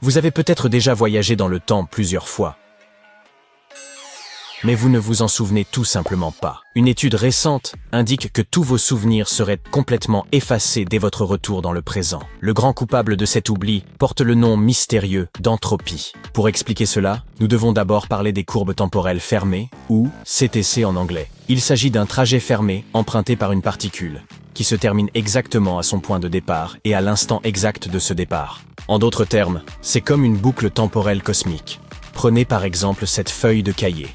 Vous avez peut-être déjà voyagé dans le temps plusieurs fois, mais vous ne vous en souvenez tout simplement pas. Une étude récente indique que tous vos souvenirs seraient complètement effacés dès votre retour dans le présent. Le grand coupable de cet oubli porte le nom mystérieux d'entropie. Pour expliquer cela, nous devons d'abord parler des courbes temporelles fermées, ou CTC en anglais. Il s'agit d'un trajet fermé emprunté par une particule, qui se termine exactement à son point de départ et à l'instant exact de ce départ. En d'autres termes, c'est comme une boucle temporelle cosmique. Prenez par exemple cette feuille de cahier.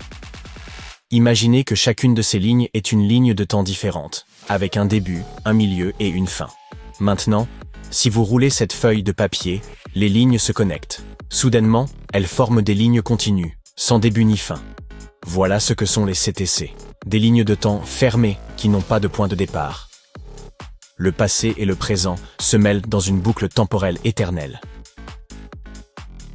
Imaginez que chacune de ces lignes est une ligne de temps différente, avec un début, un milieu et une fin. Maintenant, si vous roulez cette feuille de papier, les lignes se connectent. Soudainement, elles forment des lignes continues, sans début ni fin. Voilà ce que sont les CTC. Des lignes de temps fermées qui n'ont pas de point de départ. Le passé et le présent se mêlent dans une boucle temporelle éternelle.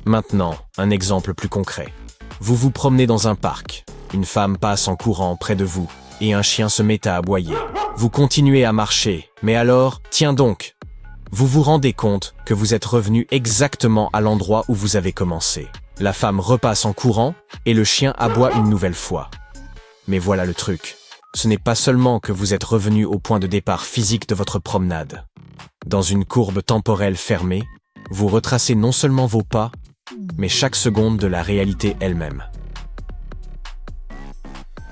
Maintenant, un exemple plus concret. Vous vous promenez dans un parc. Une femme passe en courant près de vous, et un chien se met à aboyer. Vous continuez à marcher, mais alors, tiens donc, vous vous rendez compte que vous êtes revenu exactement à l'endroit où vous avez commencé. La femme repasse en courant, et le chien aboie une nouvelle fois. Mais voilà le truc. Ce n'est pas seulement que vous êtes revenu au point de départ physique de votre promenade. Dans une courbe temporelle fermée, vous retracez non seulement vos pas, mais chaque seconde de la réalité elle-même.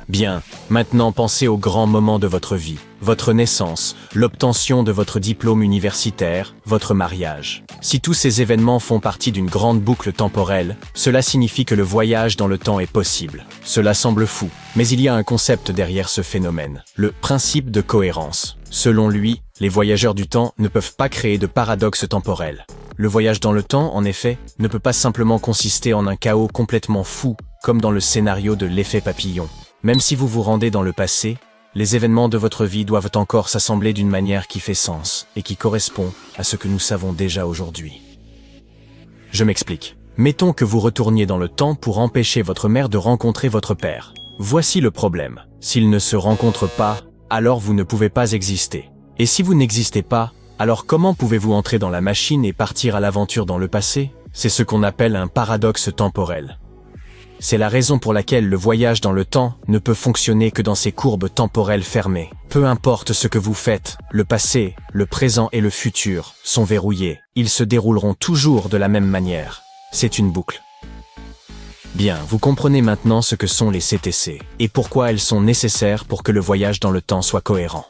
Bien, maintenant pensez aux grands moments de votre vie, votre naissance, l'obtention de votre diplôme universitaire, votre mariage. Si tous ces événements font partie d'une grande boucle temporelle, cela signifie que le voyage dans le temps est possible. Cela semble fou, mais il y a un concept derrière ce phénomène, le principe de cohérence. Selon lui, les voyageurs du temps ne peuvent pas créer de paradoxe temporel. Le voyage dans le temps, en effet, ne peut pas simplement consister en un chaos complètement fou, comme dans le scénario de l'effet papillon. Même si vous vous rendez dans le passé, les événements de votre vie doivent encore s'assembler d'une manière qui fait sens et qui correspond à ce que nous savons déjà aujourd'hui. Je m'explique. Mettons que vous retourniez dans le temps pour empêcher votre mère de rencontrer votre père. Voici le problème. S'ils ne se rencontrent pas, alors vous ne pouvez pas exister. Et si vous n'existez pas, alors comment pouvez-vous entrer dans la machine et partir à l'aventure dans le passé? C'est ce qu'on appelle un paradoxe temporel. C'est la raison pour laquelle le voyage dans le temps ne peut fonctionner que dans ces courbes temporelles fermées. Peu importe ce que vous faites, le passé, le présent et le futur sont verrouillés. Ils se dérouleront toujours de la même manière. C'est une boucle. Bien, vous comprenez maintenant ce que sont les CTC et pourquoi elles sont nécessaires pour que le voyage dans le temps soit cohérent.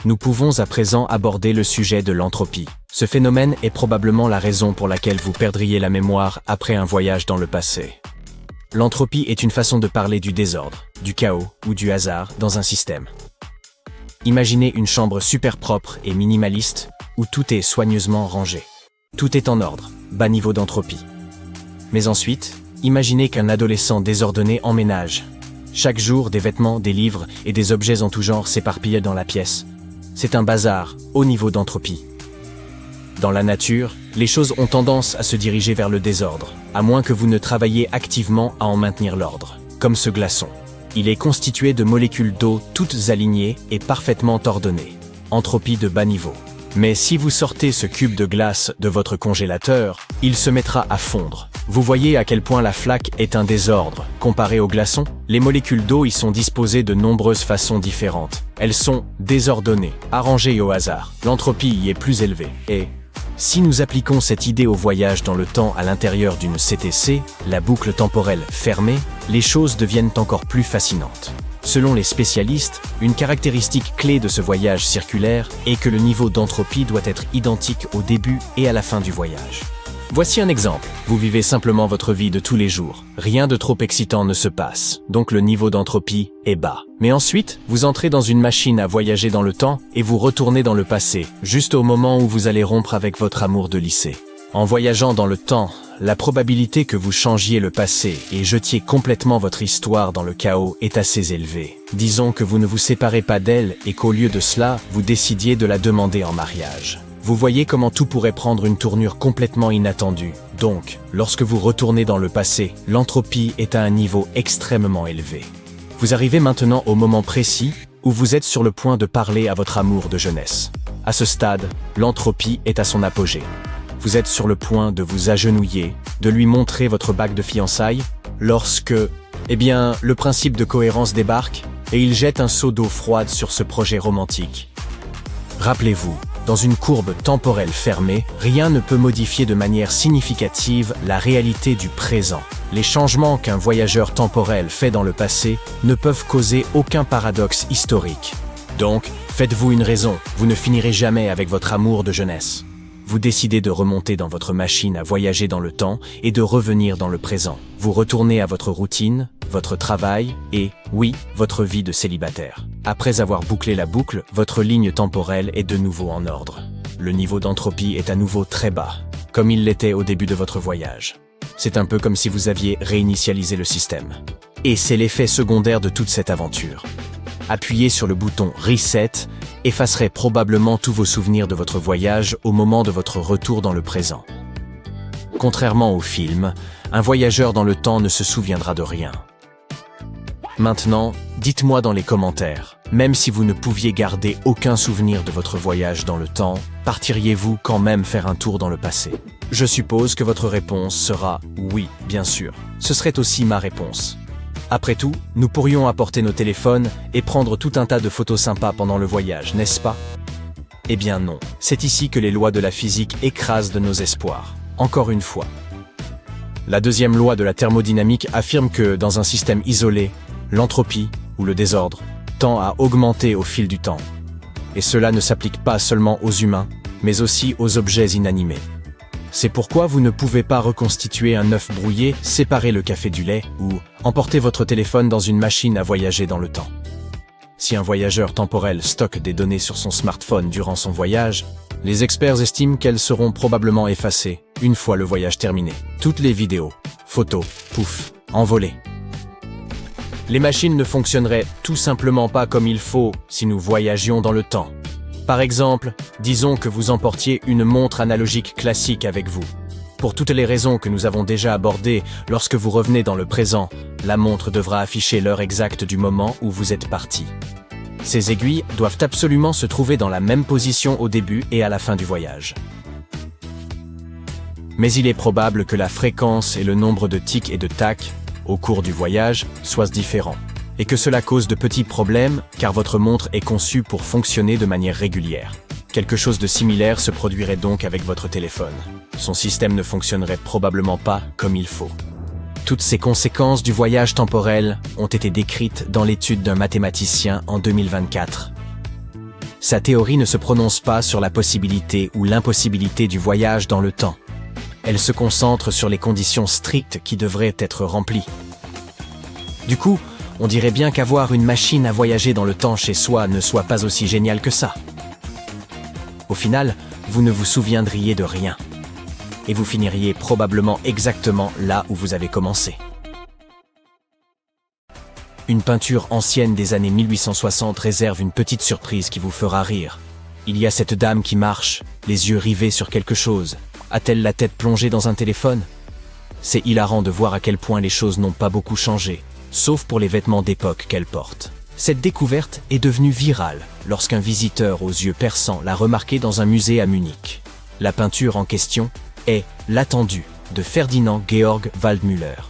Nous pouvons à présent aborder le sujet de l'entropie. Ce phénomène est probablement la raison pour laquelle vous perdriez la mémoire après un voyage dans le passé. L'entropie est une façon de parler du désordre, du chaos ou du hasard dans un système. Imaginez une chambre super propre et minimaliste où tout est soigneusement rangé. Tout est en ordre, bas niveau d'entropie. Mais ensuite, imaginez qu'un adolescent désordonné emménage. Chaque jour, des vêtements, des livres et des objets en tout genre s'éparpillent dans la pièce. C'est un bazar, haut niveau d'entropie. Dans la nature, les choses ont tendance à se diriger vers le désordre, à moins que vous ne travailliez activement à en maintenir l'ordre, comme ce glaçon. Il est constitué de molécules d'eau toutes alignées et parfaitement ordonnées. Entropie de bas niveau. Mais si vous sortez ce cube de glace de votre congélateur, il se mettra à fondre. Vous voyez à quel point la flaque est un désordre. Comparé au glaçon, les molécules d'eau y sont disposées de nombreuses façons différentes. Elles sont désordonnées, arrangées au hasard. L'entropie y est plus élevée. Et si nous appliquons cette idée au voyage dans le temps à l'intérieur d'une CTC, la boucle temporelle fermée, les choses deviennent encore plus fascinantes. Selon les spécialistes, une caractéristique clé de ce voyage circulaire est que le niveau d'entropie doit être identique au début et à la fin du voyage. Voici un exemple. Vous vivez simplement votre vie de tous les jours. Rien de trop excitant ne se passe, donc le niveau d'entropie est bas. Mais ensuite, vous entrez dans une machine à voyager dans le temps et vous retournez dans le passé, juste au moment où vous allez rompre avec votre amour de lycée. En voyageant dans le temps, la probabilité que vous changiez le passé et jetiez complètement votre histoire dans le chaos est assez élevée. Disons que vous ne vous séparez pas d'elle et qu'au lieu de cela, vous décidiez de la demander en mariage. Vous voyez comment tout pourrait prendre une tournure complètement inattendue. Donc, lorsque vous retournez dans le passé, l'entropie est à un niveau extrêmement élevé. Vous arrivez maintenant au moment précis où vous êtes sur le point de parler à votre amour de jeunesse. À ce stade, l'entropie est à son apogée. vous êtes sur le point de vous agenouiller, de lui montrer votre bague de fiançailles, lorsque, le principe de cohérence débarque et il jette un seau d'eau froide sur ce projet romantique. Rappelez-vous, dans une courbe temporelle fermée, rien ne peut modifier de manière significative la réalité du présent. Les changements qu'un voyageur temporel fait dans le passé ne peuvent causer aucun paradoxe historique. Donc, faites-vous une raison, vous ne finirez jamais avec votre amour de jeunesse. Vous décidez de remonter dans votre machine à voyager dans le temps et de revenir dans le présent. Vous retournez à votre routine, votre travail et, oui, votre vie de célibataire. Après avoir bouclé la boucle, votre ligne temporelle est de nouveau en ordre. Le niveau d'entropie est à nouveau très bas, comme il l'était au début de votre voyage. C'est un peu comme si vous aviez réinitialisé le système. Et c'est l'effet secondaire de toute cette aventure. Appuyez sur le bouton Reset effacerait probablement tous vos souvenirs de votre voyage au moment de votre retour dans le présent. Contrairement au film, un voyageur dans le temps ne se souviendra de rien. Maintenant, dites-moi dans les commentaires, même si vous ne pouviez garder aucun souvenir de votre voyage dans le temps, partiriez-vous quand même faire un tour dans le passé? Je suppose que votre réponse sera oui, bien sûr. Ce serait aussi ma réponse. Après tout, nous pourrions apporter nos téléphones et prendre tout un tas de photos sympas pendant le voyage, n'est-ce pas? Eh bien non, c'est ici que les lois de la physique écrasent de nos espoirs. Encore une fois. La deuxième loi de la thermodynamique affirme que, dans un système isolé, l'entropie, ou le désordre, tend à augmenter au fil du temps. Et cela ne s'applique pas seulement aux humains, mais aussi aux objets inanimés. C'est pourquoi vous ne pouvez pas reconstituer un œuf brouillé, séparer le café du lait, ou emporter votre téléphone dans une machine à voyager dans le temps. Si un voyageur temporel stocke des données sur son smartphone durant son voyage, les experts estiment qu'elles seront probablement effacées une fois le voyage terminé. Toutes les vidéos, photos, pouf, envolées. Les machines ne fonctionneraient tout simplement pas comme il faut si nous voyagions dans le temps. Par exemple, disons que vous emportiez une montre analogique classique avec vous. Pour toutes les raisons que nous avons déjà abordées, lorsque vous revenez dans le présent, la montre devra afficher l'heure exacte du moment où vous êtes parti. Ces aiguilles doivent absolument se trouver dans la même position au début et à la fin du voyage. Mais il est probable que la fréquence et le nombre de tics et de tacs, au cours du voyage, soient différents. Et que cela cause de petits problèmes, car votre montre est conçue pour fonctionner de manière régulière. Quelque chose de similaire se produirait donc avec votre téléphone. Son système ne fonctionnerait probablement pas comme il faut. Toutes ces conséquences du voyage temporel ont été décrites dans l'étude d'un mathématicien en 2024. Sa théorie ne se prononce pas sur la possibilité ou l'impossibilité du voyage dans le temps. Elle se concentre sur les conditions strictes qui devraient être remplies. Du coup, on dirait bien qu'avoir une machine à voyager dans le temps chez soi ne soit pas aussi génial que ça. Au final, vous ne vous souviendriez de rien. Et vous finiriez probablement exactement là où vous avez commencé. Une peinture ancienne des années 1860 réserve une petite surprise qui vous fera rire. Il y a cette dame qui marche, les yeux rivés sur quelque chose. A-t-elle la tête plongée dans un téléphone? C'est hilarant de voir à quel point les choses n'ont pas beaucoup changé, sauf pour les vêtements d'époque qu'elle porte. Cette découverte est devenue virale lorsqu'un visiteur aux yeux perçants l'a remarquée dans un musée à Munich. La peinture en question est L'Attendu de Ferdinand Georg Waldmüller.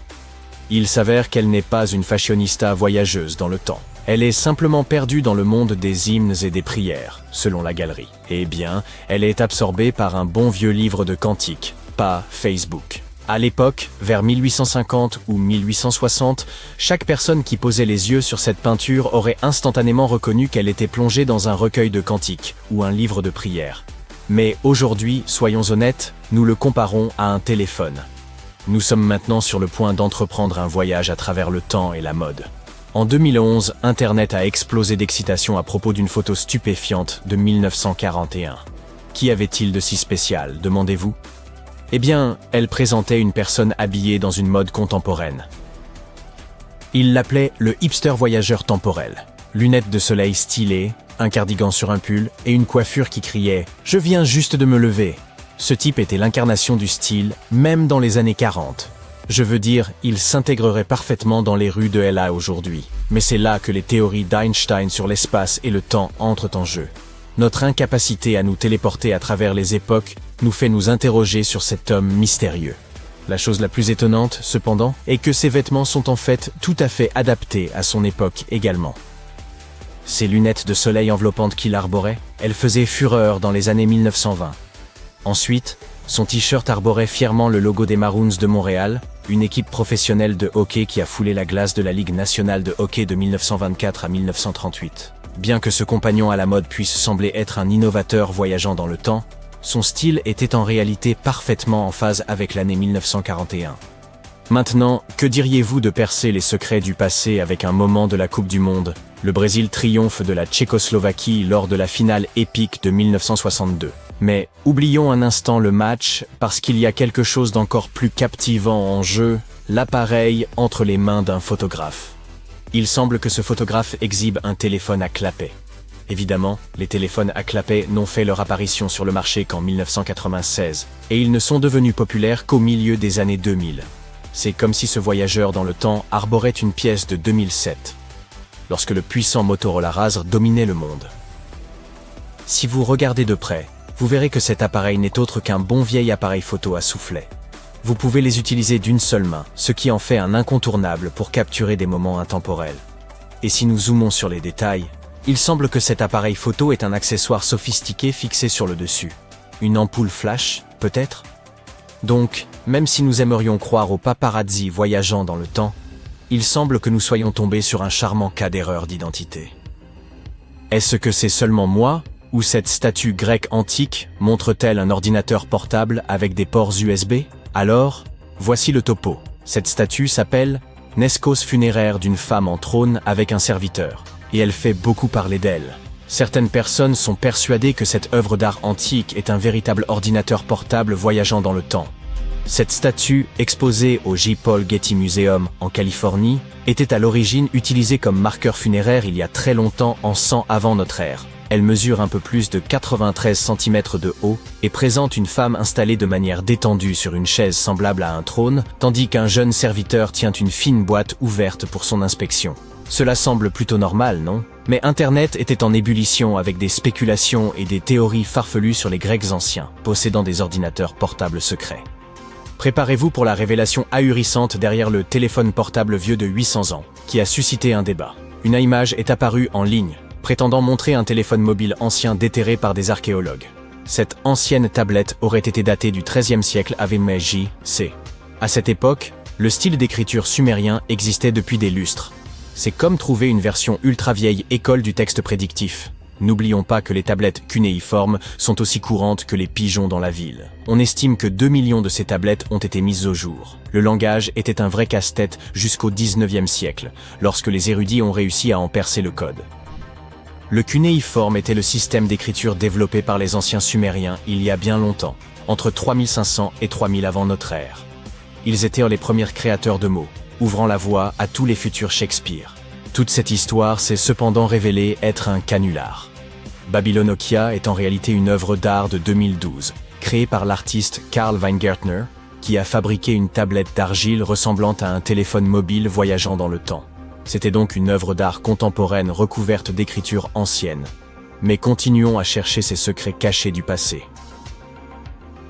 Il s'avère qu'elle n'est pas une fashionista voyageuse dans le temps. Elle est simplement perdue dans le monde des hymnes et des prières, selon la galerie. Eh bien, elle est absorbée par un bon vieux livre de cantiques, pas Facebook. À l'époque, vers 1850 ou 1860, chaque personne qui posait les yeux sur cette peinture aurait instantanément reconnu qu'elle était plongée dans un recueil de cantiques ou un livre de prières. Mais aujourd'hui, soyons honnêtes, nous le comparons à un téléphone. Nous sommes maintenant sur le point d'entreprendre un voyage à travers le temps et la mode. En 2011, Internet a explosé d'excitation à propos d'une photo stupéfiante de 1941. Qu'y avait-il de si spécial, demandez-vous? Eh bien, elle présentait une personne habillée dans une mode contemporaine. Il l'appelait le hipster voyageur temporel. Lunettes de soleil stylées, un cardigan sur un pull et une coiffure qui criait « Je viens juste de me lever ». Ce type était l'incarnation du style, même dans les années 40. Je veux dire, il s'intégrerait parfaitement dans les rues de LA aujourd'hui. Mais c'est là que les théories d'Einstein sur l'espace et le temps entrent en jeu. Notre incapacité à nous téléporter à travers les époques nous fait nous interroger sur cet homme mystérieux. La chose la plus étonnante, cependant, est que ses vêtements sont en fait tout à fait adaptés à son époque également. Ces lunettes de soleil enveloppantes qu'il arborait, elles faisaient fureur dans les années 1920. Ensuite, son t-shirt arborait fièrement le logo des Maroons de Montréal, une équipe professionnelle de hockey qui a foulé la glace de la Ligue nationale de hockey de 1924 à 1938. Bien que ce compagnon à la mode puisse sembler être un innovateur voyageant dans le temps, son style était en réalité parfaitement en phase avec l'année 1941. Maintenant, que diriez-vous de percer les secrets du passé avec un moment de la Coupe du Monde? Le Brésil triomphe de la Tchécoslovaquie lors de la finale épique de 1962. Mais oublions un instant le match, parce qu'il y a quelque chose d'encore plus captivant en jeu, l'appareil entre les mains d'un photographe. Il semble que ce photographe exhibe un téléphone à clapet. Évidemment, les téléphones à clapet n'ont fait leur apparition sur le marché qu'en 1996, et ils ne sont devenus populaires qu'au milieu des années 2000. C'est comme si ce voyageur dans le temps arborait une pièce de 2007, lorsque le puissant Motorola Razr dominait le monde. Si vous regardez de près, vous verrez que cet appareil n'est autre qu'un bon vieil appareil photo à soufflet. Vous pouvez les utiliser d'une seule main, ce qui en fait un incontournable pour capturer des moments intemporels. Et si nous zoomons sur les détails, il semble que cet appareil photo est un accessoire sophistiqué fixé sur le dessus. Une ampoule flash, peut-être? Donc, même si nous aimerions croire aux paparazzi voyageant dans le temps, il semble que nous soyons tombés sur un charmant cas d'erreur d'identité. Est-ce que c'est seulement moi, ou cette statue grecque antique montre-t-elle un ordinateur portable avec des ports USB? Alors, voici le topo. Cette statue s'appelle « Nescos funéraire d'une femme en trône avec un serviteur », et elle fait beaucoup parler d'elle. Certaines personnes sont persuadées que cette œuvre d'art antique est un véritable ordinateur portable voyageant dans le temps. Cette statue, exposée au J. Paul Getty Museum en Californie, était à l'origine utilisée comme marqueur funéraire il y a très longtemps en 100 avant notre ère. Elle mesure un peu plus de 93 cm de haut et présente une femme installée de manière détendue sur une chaise semblable à un trône, tandis qu'un jeune serviteur tient une fine boîte ouverte pour son inspection. Cela semble plutôt normal, non? Mais Internet était en ébullition avec des spéculations et des théories farfelues sur les Grecs anciens, possédant des ordinateurs portables secrets. Préparez-vous pour la révélation ahurissante derrière le téléphone portable vieux de 800 ans, qui a suscité un débat. Une image est apparue en ligne, prétendant montrer un téléphone mobile ancien déterré par des archéologues. Cette ancienne tablette aurait été datée du XIIIe siècle avec J.C. À cette époque, le style d'écriture sumérien existait depuis des lustres. C'est comme trouver une version ultra vieille école du texte prédictif. N'oublions pas que les tablettes cunéiformes sont aussi courantes que les pigeons dans la ville. On estime que 2 millions de ces tablettes ont été mises au jour. Le langage était un vrai casse-tête jusqu'au XIXe siècle, lorsque les érudits ont réussi à en percer le code. Le cunéiforme était le système d'écriture développé par les anciens sumériens il y a bien longtemps, entre 3500 et 3000 avant notre ère. Ils étaient les premiers créateurs de mots, ouvrant la voie à tous les futurs Shakespeare. Toute cette histoire s'est cependant révélée être un canular. Babylonokia est en réalité une œuvre d'art de 2012, créée par l'artiste Karl Weingartner, qui a fabriqué une tablette d'argile ressemblant à un téléphone mobile voyageant dans le temps. C'était donc une œuvre d'art contemporaine recouverte d'écritures anciennes. Mais continuons à chercher ces secrets cachés du passé.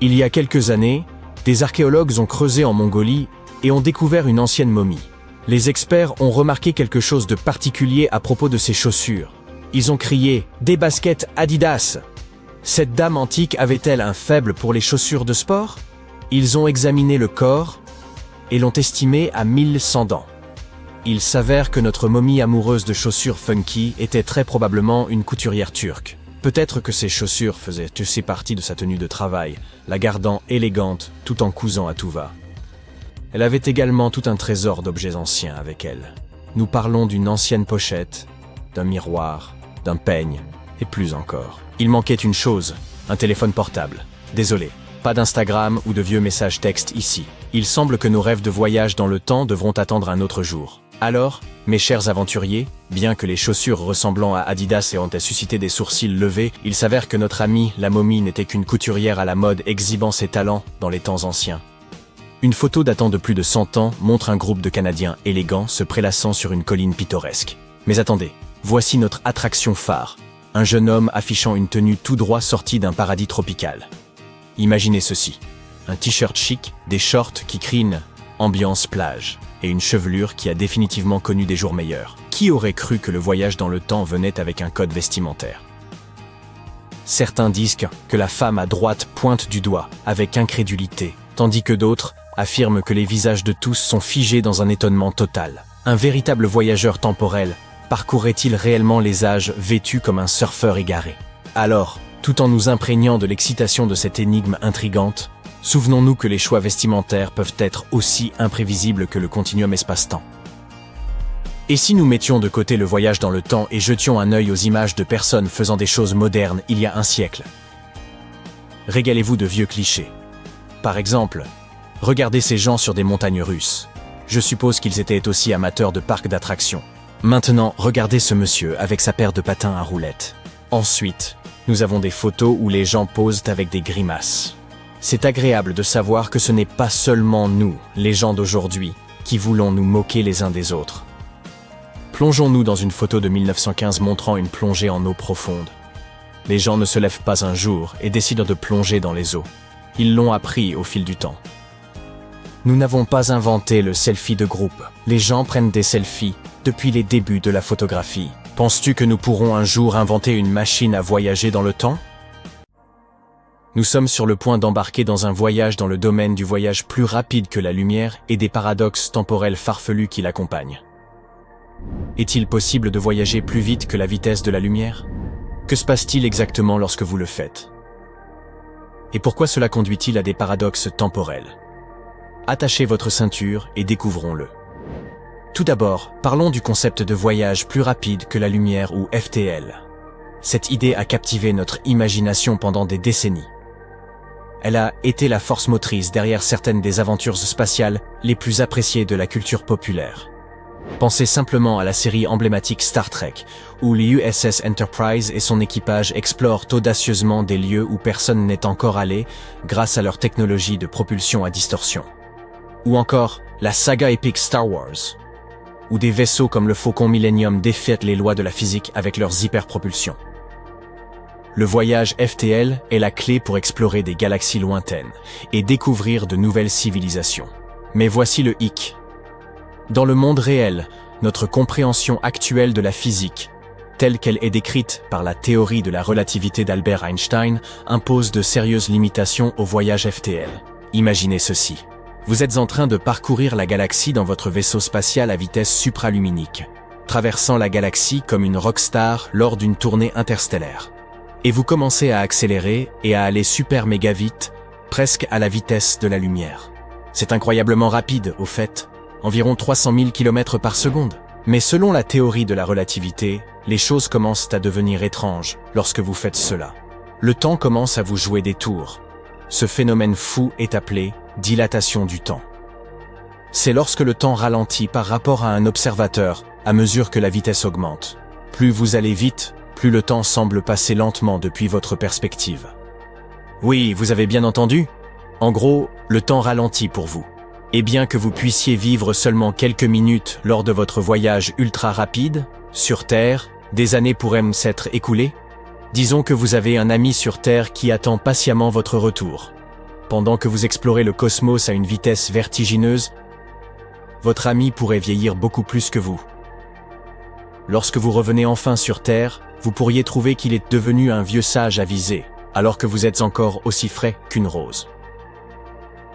Il y a quelques années, des archéologues ont creusé en Mongolie et ont découvert une ancienne momie. Les experts ont remarqué quelque chose de particulier à propos de ces chaussures. Ils ont crié « Des baskets Adidas !» Cette dame antique avait-elle un faible pour les chaussures de sport? Ils ont examiné le corps et l'ont estimé à 1100 dents. Il s'avère que notre momie amoureuse de chaussures funky était très probablement une couturière turque. Peut-être que ces chaussures faisaient aussi partie de sa tenue de travail, la gardant élégante tout en cousant à tout va. Elle avait également tout un trésor d'objets anciens avec elle. Nous parlons d'une ancienne pochette, d'un miroir, d'un peigne, et plus encore. Il manquait une chose, un téléphone portable. Désolé, pas d'Instagram ou de vieux messages textes ici. Il semble que nos rêves de voyage dans le temps devront attendre un autre jour. Alors, mes chers aventuriers, bien que les chaussures ressemblant à Adidas aient suscité des sourcils levés, il s'avère que notre amie, la momie, n'était qu'une couturière à la mode exhibant ses talents dans les temps anciens. Une photo datant de plus de 100 ans montre un groupe de Canadiens élégants se prélassant sur une colline pittoresque. Mais attendez, voici notre attraction phare, un jeune homme affichant une tenue tout droit sortie d'un paradis tropical. Imaginez ceci. Un t-shirt chic, des shorts qui crinent, ambiance plage, et une chevelure qui a définitivement connu des jours meilleurs. Qui aurait cru que le voyage dans le temps venait avec un code vestimentaire? Certains disent que la femme à droite pointe du doigt, avec incrédulité, tandis que d'autres affirment que les visages de tous sont figés dans un étonnement total. Un véritable voyageur temporel parcourrait-il réellement les âges vêtu comme un surfeur égaré? Alors, tout en nous imprégnant de l'excitation de cette énigme intrigante, souvenons-nous que les choix vestimentaires peuvent être aussi imprévisibles que le continuum espace-temps. Et si nous mettions de côté le voyage dans le temps et jetions un œil aux images de personnes faisant des choses modernes il y a un siècle? Régalez-vous de vieux clichés. Par exemple, regardez ces gens sur des montagnes russes. Je suppose qu'ils étaient aussi amateurs de parcs d'attractions. Maintenant, regardez ce monsieur avec sa paire de patins à roulettes. Ensuite, nous avons des photos où les gens posent avec des grimaces. C'est agréable de savoir que ce n'est pas seulement nous, les gens d'aujourd'hui, qui voulons nous moquer les uns des autres. Plongeons-nous dans une photo de 1915 montrant une plongée en eau profonde. Les gens ne se lèvent pas un jour et décident de plonger dans les eaux. Ils l'ont appris au fil du temps. Nous n'avons pas inventé le selfie de groupe. Les gens prennent des selfies depuis les débuts de la photographie. Penses-tu que nous pourrons un jour inventer une machine à voyager dans le temps? Nous sommes sur le point d'embarquer dans un voyage dans le domaine du voyage plus rapide que la lumière et des paradoxes temporels farfelus qui l'accompagnent. Est-il possible de voyager plus vite que la vitesse de la lumière? Que se passe-t-il exactement lorsque vous le faites? Et pourquoi cela conduit-il à des paradoxes temporels? Attachez votre ceinture et découvrons-le. Tout d'abord, parlons du concept de voyage plus rapide que la lumière ou FTL. Cette idée a captivé notre imagination pendant des décennies. Elle a été la force motrice derrière certaines des aventures spatiales les plus appréciées de la culture populaire. Pensez simplement à la série emblématique Star Trek, où l'USS Enterprise et son équipage explorent audacieusement des lieux où personne n'est encore allé grâce à leur technologie de propulsion à distorsion. Ou encore la saga épique Star Wars, où des vaisseaux comme le Faucon Millennium défient les lois de la physique avec leurs hyperpropulsions. Le voyage FTL est la clé pour explorer des galaxies lointaines et découvrir de nouvelles civilisations. Mais voici le hic. Dans le monde réel, notre compréhension actuelle de la physique, telle qu'elle est décrite par la théorie de la relativité d'Albert Einstein, impose de sérieuses limitations au voyage FTL. Imaginez ceci. Vous êtes en train de parcourir la galaxie dans votre vaisseau spatial à vitesse supraluminique, traversant la galaxie comme une rockstar lors d'une tournée interstellaire. Et vous commencez à accélérer et à aller super méga vite, presque à la vitesse de la lumière. C'est incroyablement rapide, au fait, environ 300 000 km par seconde. Mais selon la théorie de la relativité, les choses commencent à devenir étranges lorsque vous faites cela. Le temps commence à vous jouer des tours. Ce phénomène fou est appelé dilatation du temps. C'est lorsque le temps ralentit par rapport à un observateur à mesure que la vitesse augmente. Plus vous allez vite, plus le temps semble passer lentement depuis votre perspective. Oui, vous avez bien entendu. En gros, le temps ralentit pour vous. Et bien que vous puissiez vivre seulement quelques minutes lors de votre voyage ultra rapide, sur Terre, des années pourraient s'être écoulées. Disons que vous avez un ami sur Terre qui attend patiemment votre retour. Pendant que vous explorez le cosmos à une vitesse vertigineuse, votre ami pourrait vieillir beaucoup plus que vous. Lorsque vous revenez enfin sur Terre, vous pourriez trouver qu'il est devenu un vieux sage avisé, alors que vous êtes encore aussi frais qu'une rose.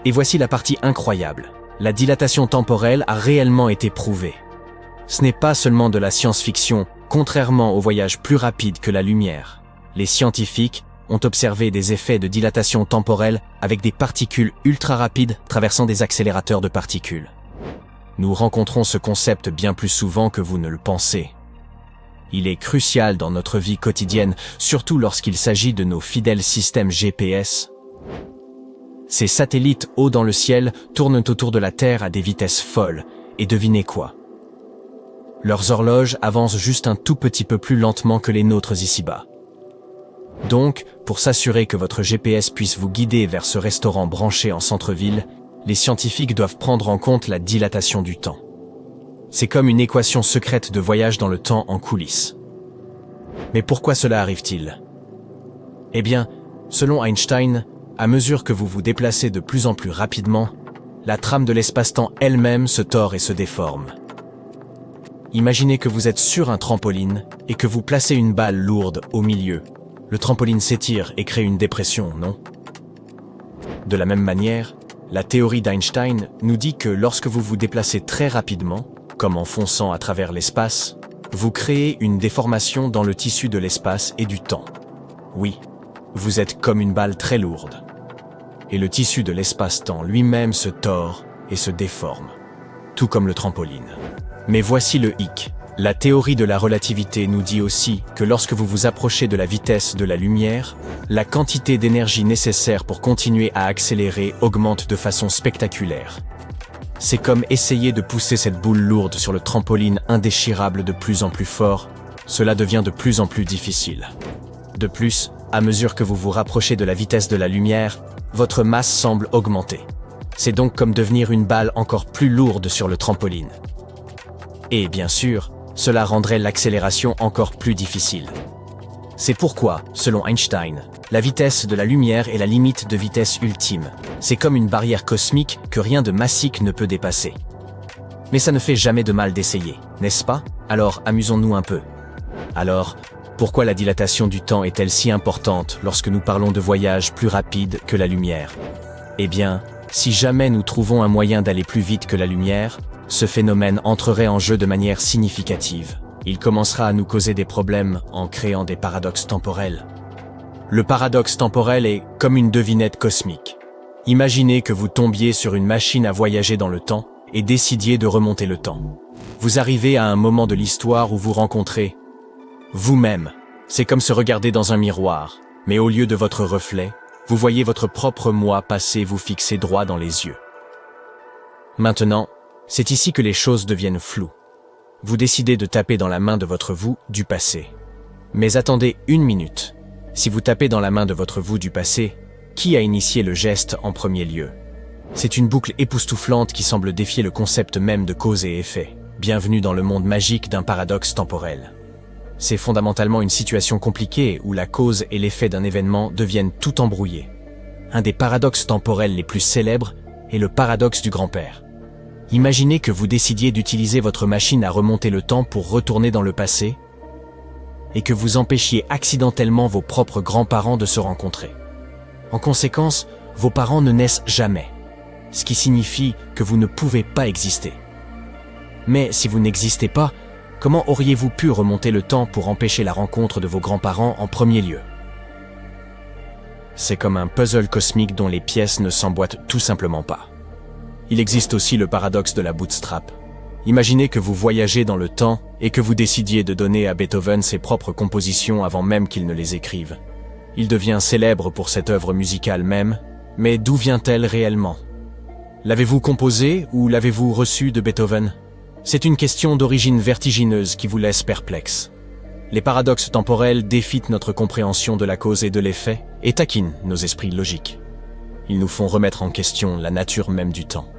Et voici la partie incroyable. La dilatation temporelle a réellement été prouvée. Ce n'est pas seulement de la science-fiction, contrairement au voyage plus rapide que la lumière. Les scientifiques ont observé des effets de dilatation temporelle avec des particules ultra rapides traversant des accélérateurs de particules. Nous rencontrons ce concept bien plus souvent que vous ne le pensez. Il est crucial dans notre vie quotidienne, surtout lorsqu'il s'agit de nos fidèles systèmes GPS. Ces satellites hauts dans le ciel tournent autour de la Terre à des vitesses folles, et devinez quoi? Leurs horloges avancent juste un tout petit peu plus lentement que les nôtres ici-bas. Donc, pour s'assurer que votre GPS puisse vous guider vers ce restaurant branché en centre-ville, les scientifiques doivent prendre en compte la dilatation du temps. C'est comme une équation secrète de voyage dans le temps en coulisses. Mais pourquoi cela arrive-t-il? Eh bien, selon Einstein, À mesure que vous vous déplacez de plus en plus rapidement, la trame de l'espace-temps elle-même se tord et se déforme. Imaginez que vous êtes sur un trampoline et que vous placez une balle lourde au milieu. Le trampoline s'étire et crée une dépression, non? De la même manière, la théorie d'Einstein nous dit que lorsque vous vous déplacez très rapidement, comme en fonçant à travers l'espace, vous créez une déformation dans le tissu de l'espace et du temps. Oui, vous êtes comme une balle très lourde. Et le tissu de l'espace-temps lui-même se tord et se déforme, tout comme le trampoline. Mais voici le hic. La théorie de la relativité nous dit aussi que lorsque vous vous approchez de la vitesse de la lumière, la quantité d'énergie nécessaire pour continuer à accélérer augmente de façon spectaculaire. C'est comme essayer de pousser cette boule lourde sur le trampoline indéchirable de plus en plus fort, cela devient de plus en plus difficile. De plus, à mesure que vous vous rapprochez de la vitesse de la lumière, votre masse semble augmenter. C'est donc comme devenir une balle encore plus lourde sur le trampoline. Et bien sûr, cela rendrait l'accélération encore plus difficile. C'est pourquoi, selon Einstein, la vitesse de la lumière est la limite de vitesse ultime. C'est comme une barrière cosmique que rien de massique ne peut dépasser. Mais ça ne fait jamais de mal d'essayer, n'est-ce pas? Alors amusons-nous un peu. Alors, pourquoi la dilatation du temps est-elle si importante lorsque nous parlons de voyages plus rapides que la lumière? Eh bien, si jamais nous trouvons un moyen d'aller plus vite que la lumière, ce phénomène entrerait en jeu de manière significative. Il commencera à nous causer des problèmes en créant des paradoxes temporels. Le paradoxe temporel est comme une devinette cosmique. Imaginez que vous tombiez sur une machine à voyager dans le temps et décidiez de remonter le temps. Vous arrivez à un moment de l'histoire où vous rencontrez vous-même. C'est comme se regarder dans un miroir, mais au lieu de votre reflet, vous voyez votre propre moi passer vous fixer droit dans les yeux. Maintenant, c'est ici que les choses deviennent floues. Vous décidez de taper dans la main de votre vous du passé. Mais attendez une minute. Si vous tapez dans la main de votre vous du passé, qui a initié le geste en premier lieu? C'est une boucle époustouflante qui semble défier le concept même de cause et effet. Bienvenue dans le monde magique d'un paradoxe temporel. C'est fondamentalement une situation compliquée où la cause et l'effet d'un événement deviennent tout embrouillés. Un des paradoxes temporels les plus célèbres est le paradoxe du grand-père. Imaginez que vous décidiez d'utiliser votre machine à remonter le temps pour retourner dans le passé et que vous empêchiez accidentellement vos propres grands-parents de se rencontrer. En conséquence, vos parents ne naissent jamais, ce qui signifie que vous ne pouvez pas exister. Mais si vous n'existez pas, comment auriez-vous pu remonter le temps pour empêcher la rencontre de vos grands-parents en premier lieu? C'est comme un puzzle cosmique dont les pièces ne s'emboîtent tout simplement pas. Il existe aussi le paradoxe de la bootstrap. Imaginez que vous voyagez dans le temps et que vous décidiez de donner à Beethoven ses propres compositions avant même qu'il ne les écrive. Il devient célèbre pour cette œuvre musicale même, mais d'où vient-elle réellement? L'avez-vous composée ou l'avez-vous reçue de Beethoven? C'est une question d'origine vertigineuse qui vous laisse perplexe. Les paradoxes temporels défient notre compréhension de la cause et de l'effet et taquinent nos esprits logiques. Ils nous font remettre en question la nature même du temps.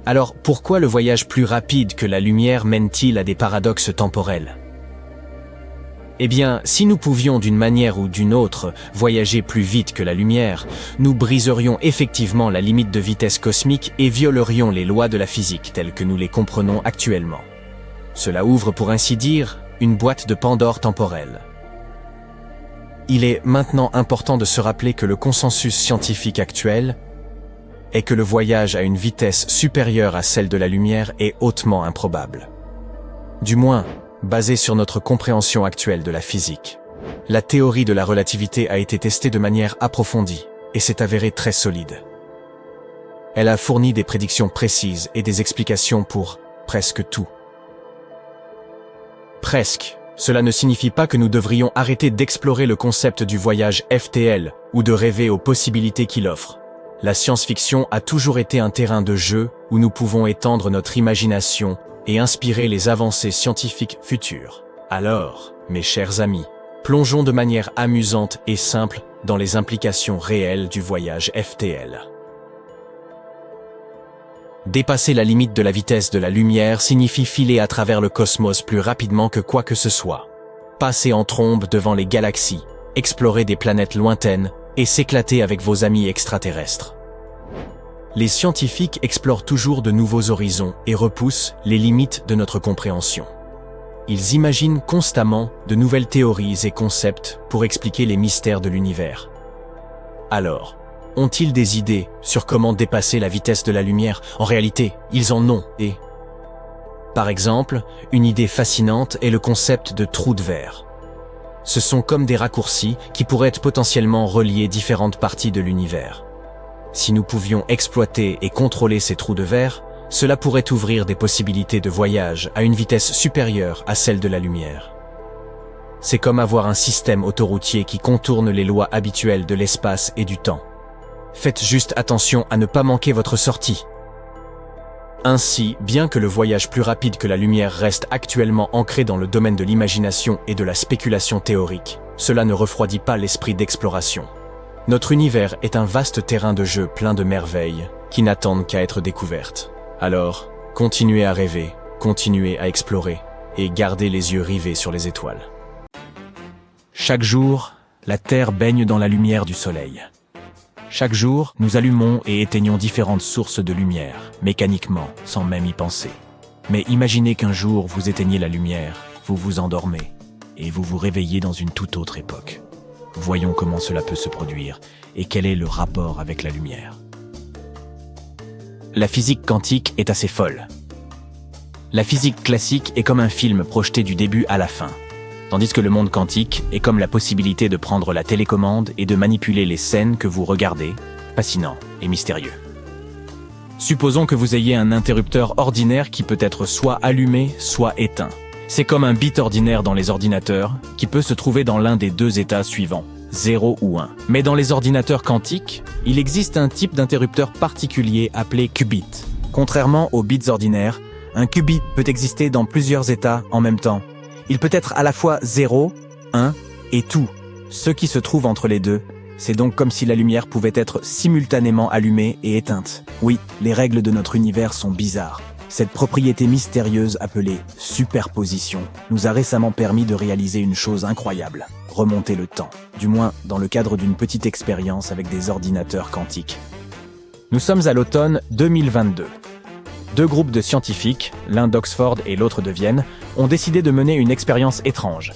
Alors, pourquoi le voyage plus rapide que la lumière mène-t-il à des paradoxes temporels? Eh bien, si nous pouvions d'une manière ou d'une autre voyager plus vite que la lumière, nous briserions effectivement la limite de vitesse cosmique et violerions les lois de la physique telles que nous les comprenons actuellement. Cela ouvre, pour ainsi dire, une boîte de Pandore temporelle. Il est maintenant important de se rappeler que le consensus scientifique actuel est que le voyage à une vitesse supérieure à celle de la lumière est hautement improbable. Du moins, basé sur notre compréhension actuelle de la physique. La théorie de la relativité a été testée de manière approfondie et s'est avérée très solide. Elle a fourni des prédictions précises et des explications pour presque tout. Presque. Cela ne signifie pas que nous devrions arrêter d'explorer le concept du voyage FTL ou de rêver aux possibilités qu'il offre. La science-fiction a toujours été un terrain de jeu où nous pouvons étendre notre imagination et inspirer les avancées scientifiques futures. Alors, mes chers amis, plongeons de manière amusante et simple dans les implications réelles du voyage FTL. Dépasser la limite de la vitesse de la lumière signifie filer à travers le cosmos plus rapidement que quoi que ce soit. Passer en trombe devant les galaxies, explorer des planètes lointaines et s'éclater avec vos amis extraterrestres. Les scientifiques explorent toujours de nouveaux horizons et repoussent les limites de notre compréhension. Ils imaginent constamment de nouvelles théories et concepts pour expliquer les mystères de l'univers. Alors, ont-ils des idées sur comment dépasser la vitesse de la lumière? En réalité, ils en ont, et... Par exemple, une idée fascinante est le concept de trou de verre. Ce sont comme des raccourcis qui pourraient potentiellement relier différentes parties de l'univers. Si nous pouvions exploiter et contrôler ces trous de verre, cela pourrait ouvrir des possibilités de voyage à une vitesse supérieure à celle de la lumière. C'est comme avoir un système autoroutier qui contourne les lois habituelles de l'espace et du temps. Faites juste attention à ne pas manquer votre sortie. Ainsi, bien que le voyage plus rapide que la lumière reste actuellement ancré dans le domaine de l'imagination et de la spéculation théorique, cela ne refroidit pas l'esprit d'exploration. Notre univers est un vaste terrain de jeu plein de merveilles qui n'attendent qu'à être découvertes. Alors, continuez à rêver, continuez à explorer et gardez les yeux rivés sur les étoiles. Chaque jour, la Terre baigne dans la lumière du soleil. Chaque jour, nous allumons et éteignons différentes sources de lumière, mécaniquement, sans même y penser. Mais imaginez qu'un jour, vous éteignez la lumière, vous vous endormez, et vous vous réveillez dans une toute autre époque. Voyons comment cela peut se produire, et quel est le rapport avec la lumière. La physique quantique est assez folle. La physique classique est comme un film projeté du début à la fin, tandis que le monde quantique est comme la possibilité de prendre la télécommande et de manipuler les scènes que vous regardez, fascinant et mystérieux. Supposons que vous ayez un interrupteur ordinaire qui peut être soit allumé, soit éteint. C'est comme un bit ordinaire dans les ordinateurs, qui peut se trouver dans l'un des deux états suivants, 0 ou 1. Mais dans les ordinateurs quantiques, il existe un type d'interrupteur particulier appelé qubit. Contrairement aux bits ordinaires, un qubit peut exister dans plusieurs états en même temps. Il peut être à la fois 0, 1 et tout. Ce qui se trouve entre les deux, c'est donc comme si la lumière pouvait être simultanément allumée et éteinte. Oui, les règles de notre univers sont bizarres. Cette propriété mystérieuse appelée superposition nous a récemment permis de réaliser une chose incroyable, remonter le temps, du moins dans le cadre d'une petite expérience avec des ordinateurs quantiques. Nous sommes à l'automne 2022. Deux groupes de scientifiques, l'un d'Oxford et l'autre de Vienne, ont décidé de mener une expérience étrange.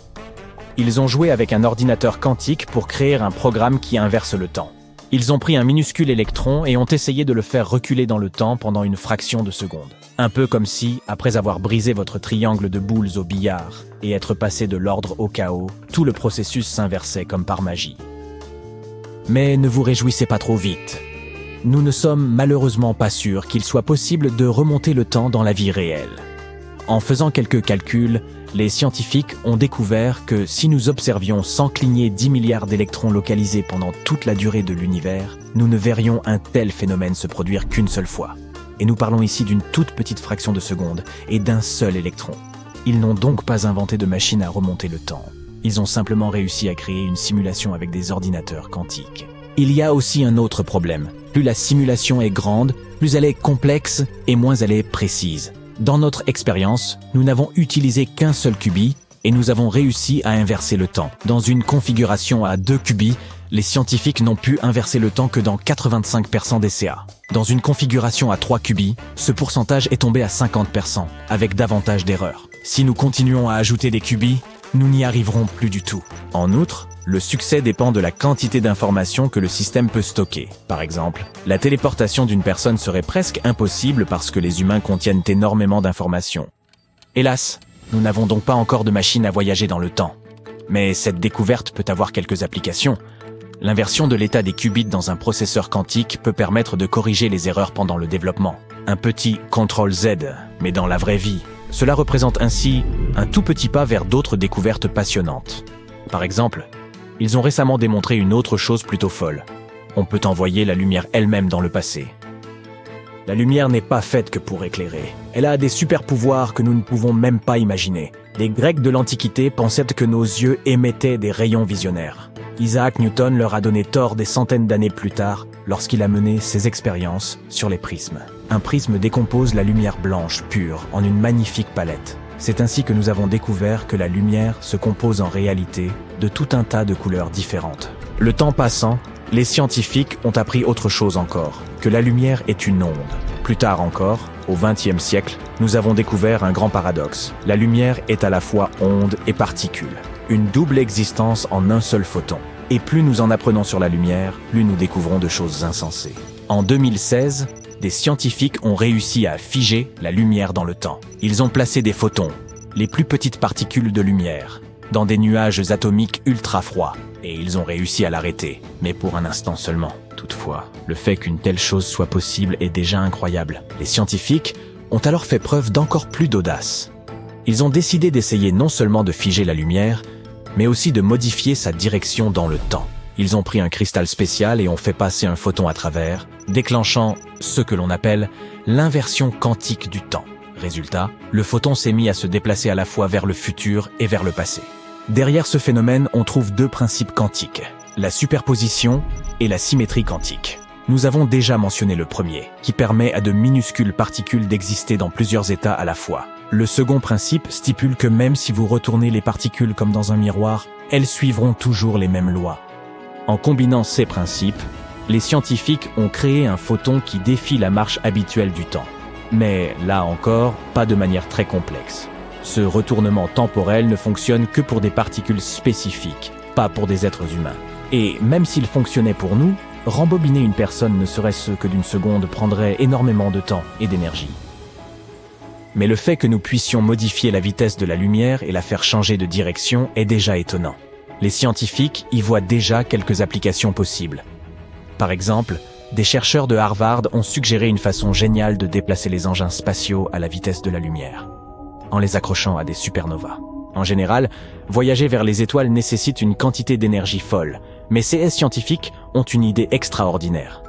Ils ont joué avec un ordinateur quantique pour créer un programme qui inverse le temps. Ils ont pris un minuscule électron et ont essayé de le faire reculer dans le temps pendant une fraction de seconde. Un peu comme si, après avoir brisé votre triangle de boules au billard et être passé de l'ordre au chaos, tout le processus s'inversait comme par magie. Mais ne vous réjouissez pas trop vite. Nous ne sommes malheureusement pas sûrs qu'il soit possible de remonter le temps dans la vie réelle. En faisant quelques calculs, les scientifiques ont découvert que si nous observions sans cligner 10 milliards d'électrons localisés pendant toute la durée de l'univers, nous ne verrions un tel phénomène se produire qu'une seule fois. Et nous parlons ici d'une toute petite fraction de seconde et d'un seul électron. Ils n'ont donc pas inventé de machine à remonter le temps. Ils ont simplement réussi à créer une simulation avec des ordinateurs quantiques. Il y a aussi un autre problème. Plus la simulation est grande, plus elle est complexe et moins elle est précise. Dans notre expérience, nous n'avons utilisé qu'un seul qubit et nous avons réussi à inverser le temps. Dans une configuration à 2 qubits, les scientifiques n'ont pu inverser le temps que dans 85% des CA. Dans une configuration à 3 qubits, ce pourcentage est tombé à 50%, avec davantage d'erreurs. Si nous continuons à ajouter des qubits, nous n'y arriverons plus du tout. En outre, le succès dépend de la quantité d'informations que le système peut stocker. Par exemple, la téléportation d'une personne serait presque impossible parce que les humains contiennent énormément d'informations. Hélas, nous n'avons donc pas encore de machine à voyager dans le temps. Mais cette découverte peut avoir quelques applications. L'inversion de l'état des qubits dans un processeur quantique peut permettre de corriger les erreurs pendant le développement. Un petit CTRL-Z, mais dans la vraie vie. Cela représente ainsi un tout petit pas vers d'autres découvertes passionnantes. Par exemple, ils ont récemment démontré une autre chose plutôt folle. On peut envoyer la lumière elle-même dans le passé. La lumière n'est pas faite que pour éclairer. Elle a des super-pouvoirs que nous ne pouvons même pas imaginer. Les Grecs de l'Antiquité pensaient que nos yeux émettaient des rayons visionnaires. Isaac Newton leur a donné tort des centaines d'années plus tard lorsqu'il a mené ses expériences sur les prismes. Un prisme décompose la lumière blanche pure en une magnifique palette. C'est ainsi que nous avons découvert que la lumière se compose en réalité de tout un tas de couleurs différentes. Le temps passant, Les scientifiques ont appris autre chose encore, que la lumière est une onde. Plus tard encore, au XXe siècle, nous avons découvert un grand paradoxe. La lumière est à la fois onde et particule. Une double existence en un seul photon. Et plus nous en apprenons sur la lumière, plus nous découvrons de choses insensées. En 2016, des scientifiques ont réussi à figer la lumière dans le temps. Ils ont placé des photons, les plus petites particules de lumière, dans des nuages atomiques ultra froids, et ils ont réussi à l'arrêter, mais pour un instant seulement. Toutefois, le fait qu'une telle chose soit possible est déjà incroyable. Les scientifiques ont alors fait preuve d'encore plus d'audace. Ils ont décidé d'essayer non seulement de figer la lumière, mais aussi de modifier sa direction dans le temps. Ils ont pris un cristal spécial et ont fait passer un photon à travers, déclenchant ce que l'on appelle l'inversion quantique du temps. Résultat, le photon s'est mis à se déplacer à la fois vers le futur et vers le passé. Derrière ce phénomène, on trouve deux principes quantiques, la superposition et la symétrie quantique. Nous avons déjà mentionné le premier, qui permet à de minuscules particules d'exister dans plusieurs états à la fois. Le second principe stipule que même si vous retournez les particules comme dans un miroir, elles suivront toujours les mêmes lois. En combinant ces principes, les scientifiques ont créé un photon qui défie la marche habituelle du temps. Mais là encore, pas de manière très complexe. Ce retournement temporel ne fonctionne que pour des particules spécifiques, pas pour des êtres humains. Et même s'il fonctionnait pour nous, rembobiner une personne ne serait-ce que d'une seconde prendrait énormément de temps et d'énergie. Mais le fait que nous puissions modifier la vitesse de la lumière et la faire changer de direction est déjà étonnant. Les scientifiques y voient déjà quelques applications possibles. Par exemple, des chercheurs de Harvard ont suggéré une façon géniale de déplacer les engins spatiaux à la vitesse de la lumière, en les accrochant à des supernovas. En général, voyager vers les étoiles nécessite une quantité d'énergie folle, mais ces scientifiques ont une idée extraordinaire.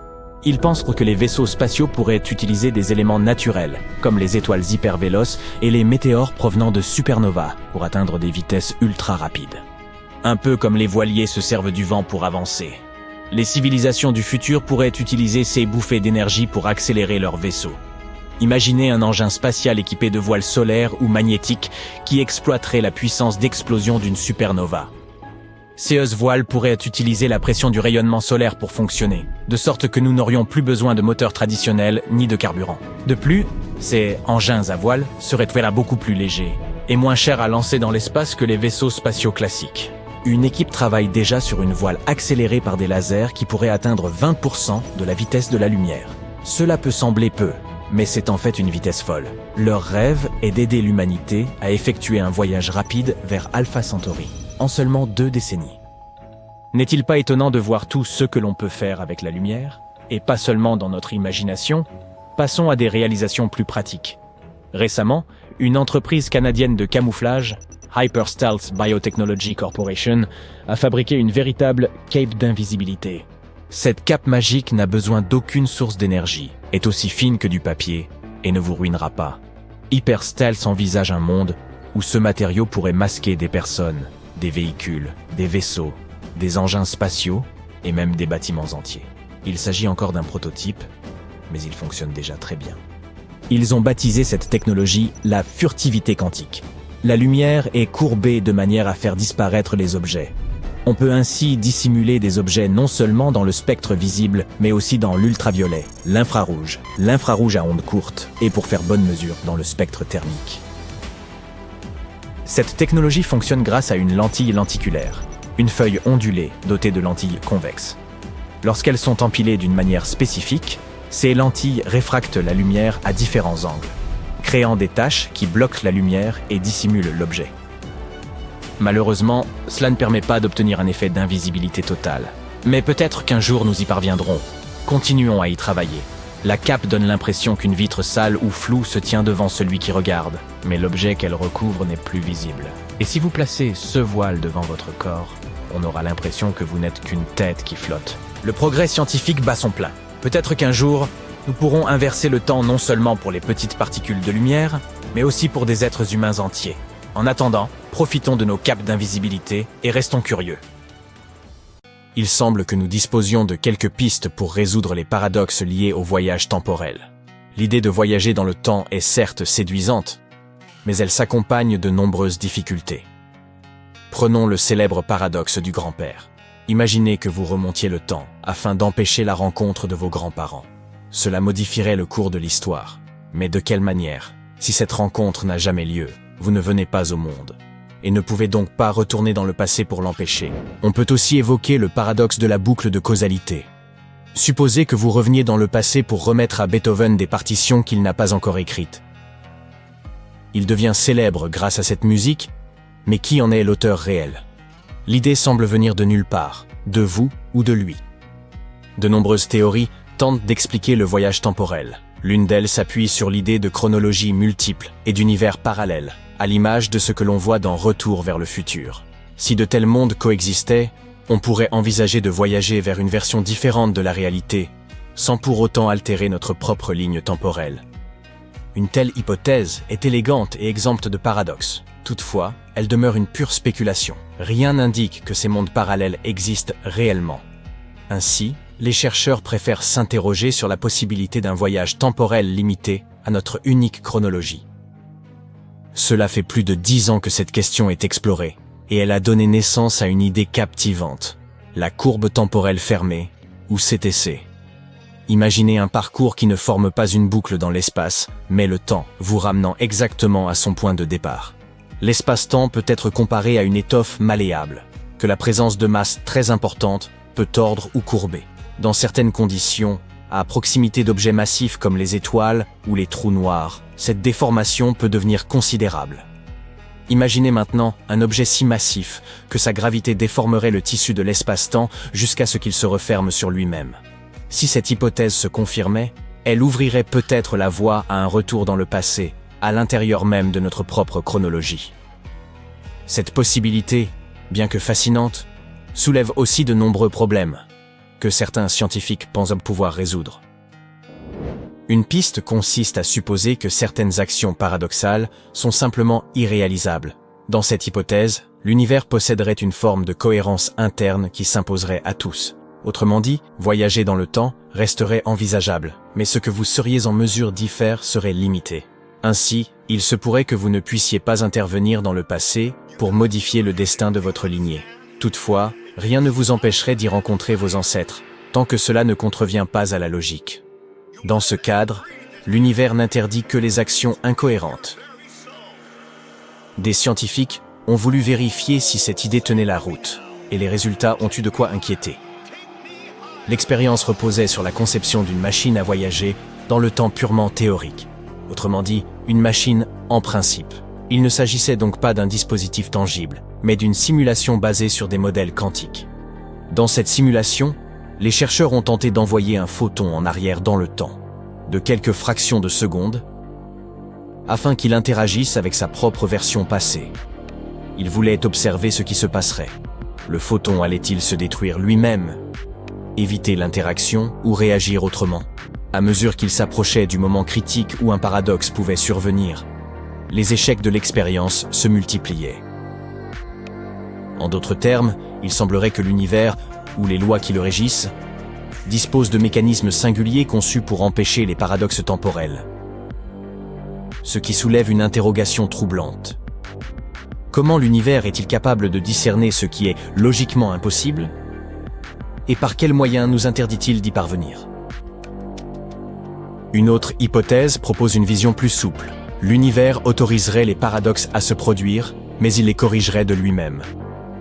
Ils pensent que les vaisseaux spatiaux pourraient utiliser des éléments naturels, comme les étoiles hypervéloces et les météores provenant de supernovas, pour atteindre des vitesses ultra rapides. Un peu comme les voiliers se servent du vent pour avancer. Les civilisations du futur pourraient utiliser ces bouffées d'énergie pour accélérer leurs vaisseaux. Imaginez un engin spatial équipé de voiles solaires ou magnétiques qui exploiterait la puissance d'explosion d'une supernova. Ces voiles pourraient utiliser la pression du rayonnement solaire pour fonctionner, de sorte que nous n'aurions plus besoin de moteurs traditionnels ni de carburant. De plus, ces engins à voiles seraient beaucoup plus légers et moins chers à lancer dans l'espace que les vaisseaux spatiaux classiques. Une équipe travaille déjà sur une voile accélérée par des lasers qui pourrait atteindre 20% de la vitesse de la lumière. Cela peut sembler peu, mais c'est en fait une vitesse folle. Leur rêve est d'aider l'humanité à effectuer un voyage rapide vers Alpha Centauri, en seulement 2 décennies. N'est-il pas étonnant de voir tout ce que l'on peut faire avec la lumière, et pas seulement dans notre imagination? Passons à des réalisations plus pratiques. Récemment, une entreprise canadienne de camouflage, Hyperstealth Biotechnology Corporation, a fabriqué une véritable cape d'invisibilité. Cette cape magique n'a besoin d'aucune source d'énergie, est aussi fine que du papier et ne vous ruinera pas. Hyperstealth envisage un monde où ce matériau pourrait masquer des personnes, des véhicules, des vaisseaux, des engins spatiaux et même des bâtiments entiers. Il s'agit encore d'un prototype, mais il fonctionne déjà très bien. Ils ont baptisé cette technologie la furtivité quantique. La lumière est courbée de manière à faire disparaître les objets. On peut ainsi dissimuler des objets non seulement dans le spectre visible, mais aussi dans l'ultraviolet, l'infrarouge à ondes courtes, et pour faire bonne mesure dans le spectre thermique. Cette technologie fonctionne grâce à une lentille lenticulaire, une feuille ondulée dotée de lentilles convexes. Lorsqu'elles sont empilées d'une manière spécifique, ces lentilles réfractent la lumière à différents angles, créant des taches qui bloquent la lumière et dissimulent l'objet. Malheureusement, cela ne permet pas d'obtenir un effet d'invisibilité totale. Mais peut-être qu'un jour nous y parviendrons. Continuons à y travailler. La cape donne l'impression qu'une vitre sale ou floue se tient devant celui qui regarde, mais l'objet qu'elle recouvre n'est plus visible. Et si vous placez ce voile devant votre corps, on aura l'impression que vous n'êtes qu'une tête qui flotte. Le progrès scientifique bat son plein. Peut-être qu'un jour, nous pourrons inverser le temps non seulement pour les petites particules de lumière, mais aussi pour des êtres humains entiers. En attendant, profitons de nos capes d'invisibilité et restons curieux. Il semble que nous disposions de quelques pistes pour résoudre les paradoxes liés au voyage temporel. L'idée de voyager dans le temps est certes séduisante, mais elle s'accompagne de nombreuses difficultés. Prenons le célèbre paradoxe du grand-père. Imaginez que vous remontiez le temps afin d'empêcher la rencontre de vos grands-parents. Cela modifierait le cours de l'histoire. Mais de quelle manière? Si cette rencontre n'a jamais lieu, vous ne venez pas au monde et ne pouvez donc pas retourner dans le passé pour l'empêcher. On peut aussi évoquer le paradoxe de la boucle de causalité. Supposez que vous reveniez dans le passé pour remettre à Beethoven des partitions qu'il n'a pas encore écrites. Il devient célèbre grâce à cette musique, mais qui en est l'auteur réel? L'idée semble venir de nulle part, de vous ou de lui. De nombreuses théories tentent d'expliquer le voyage temporel. L'une d'elles s'appuie sur l'idée de chronologie multiple et d'univers parallèles, à l'image de ce que l'on voit dans Retour vers le futur. Si de tels mondes coexistaient, on pourrait envisager de voyager vers une version différente de la réalité, sans pour autant altérer notre propre ligne temporelle. Une telle hypothèse est élégante et exempte de paradoxes. Toutefois, elle demeure une pure spéculation. Rien n'indique que ces mondes parallèles existent réellement. Ainsi, les chercheurs préfèrent s'interroger sur la possibilité d'un voyage temporel limité à notre unique chronologie. Cela fait plus de 10 ans que cette question est explorée, et elle a donné naissance à une idée captivante, la courbe temporelle fermée, ou CTC. Imaginez un parcours qui ne forme pas une boucle dans l'espace, mais le temps, vous ramenant exactement à son point de départ. L'espace-temps peut être comparé à une étoffe malléable, que la présence de masse très importante peut tordre ou courber. Dans certaines conditions, à proximité d'objets massifs comme les étoiles ou les trous noirs, cette déformation peut devenir considérable. Imaginez maintenant un objet si massif que sa gravité déformerait le tissu de l'espace-temps jusqu'à ce qu'il se referme sur lui-même. Si cette hypothèse se confirmait, elle ouvrirait peut-être la voie à un retour dans le passé, à l'intérieur même de notre propre chronologie. Cette possibilité, bien que fascinante, soulève aussi de nombreux problèmes que certains scientifiques pensent pouvoir résoudre. Une piste consiste à supposer que certaines actions paradoxales sont simplement irréalisables. Dans cette hypothèse, l'univers posséderait une forme de cohérence interne qui s'imposerait à tous. Autrement dit, voyager dans le temps resterait envisageable, mais ce que vous seriez en mesure d'y faire serait limité. Ainsi, il se pourrait que vous ne puissiez pas intervenir dans le passé pour modifier le destin de votre lignée. Toutefois, rien ne vous empêcherait d'y rencontrer vos ancêtres, tant que cela ne contrevient pas à la logique. Dans ce cadre, l'univers n'interdit que les actions incohérentes. Des scientifiques ont voulu vérifier si cette idée tenait la route, et les résultats ont eu de quoi inquiéter. L'expérience reposait sur la conception d'une machine à voyager dans le temps purement théorique. Autrement dit, une machine en principe. Il ne s'agissait donc pas d'un dispositif tangible, mais d'une simulation basée sur des modèles quantiques. Dans cette simulation, les chercheurs ont tenté d'envoyer un photon en arrière dans le temps, de quelques fractions de secondes, afin qu'il interagisse avec sa propre version passée. Ils voulaient observer ce qui se passerait. Le photon allait-il se détruire lui-même, éviter l'interaction ou réagir autrement? À mesure qu'il s'approchait du moment critique où un paradoxe pouvait survenir, les échecs de l'expérience se multipliaient. En d'autres termes, il semblerait que l'univers, ou les lois qui le régissent, disposent de mécanismes singuliers conçus pour empêcher les paradoxes temporels. Ce qui soulève une interrogation troublante. Comment l'univers est-il capable de discerner ce qui est logiquement impossible? Et par quels moyens nous interdit-il d'y parvenir? Une autre hypothèse propose une vision plus souple. L'univers autoriserait les paradoxes à se produire, mais il les corrigerait de lui-même.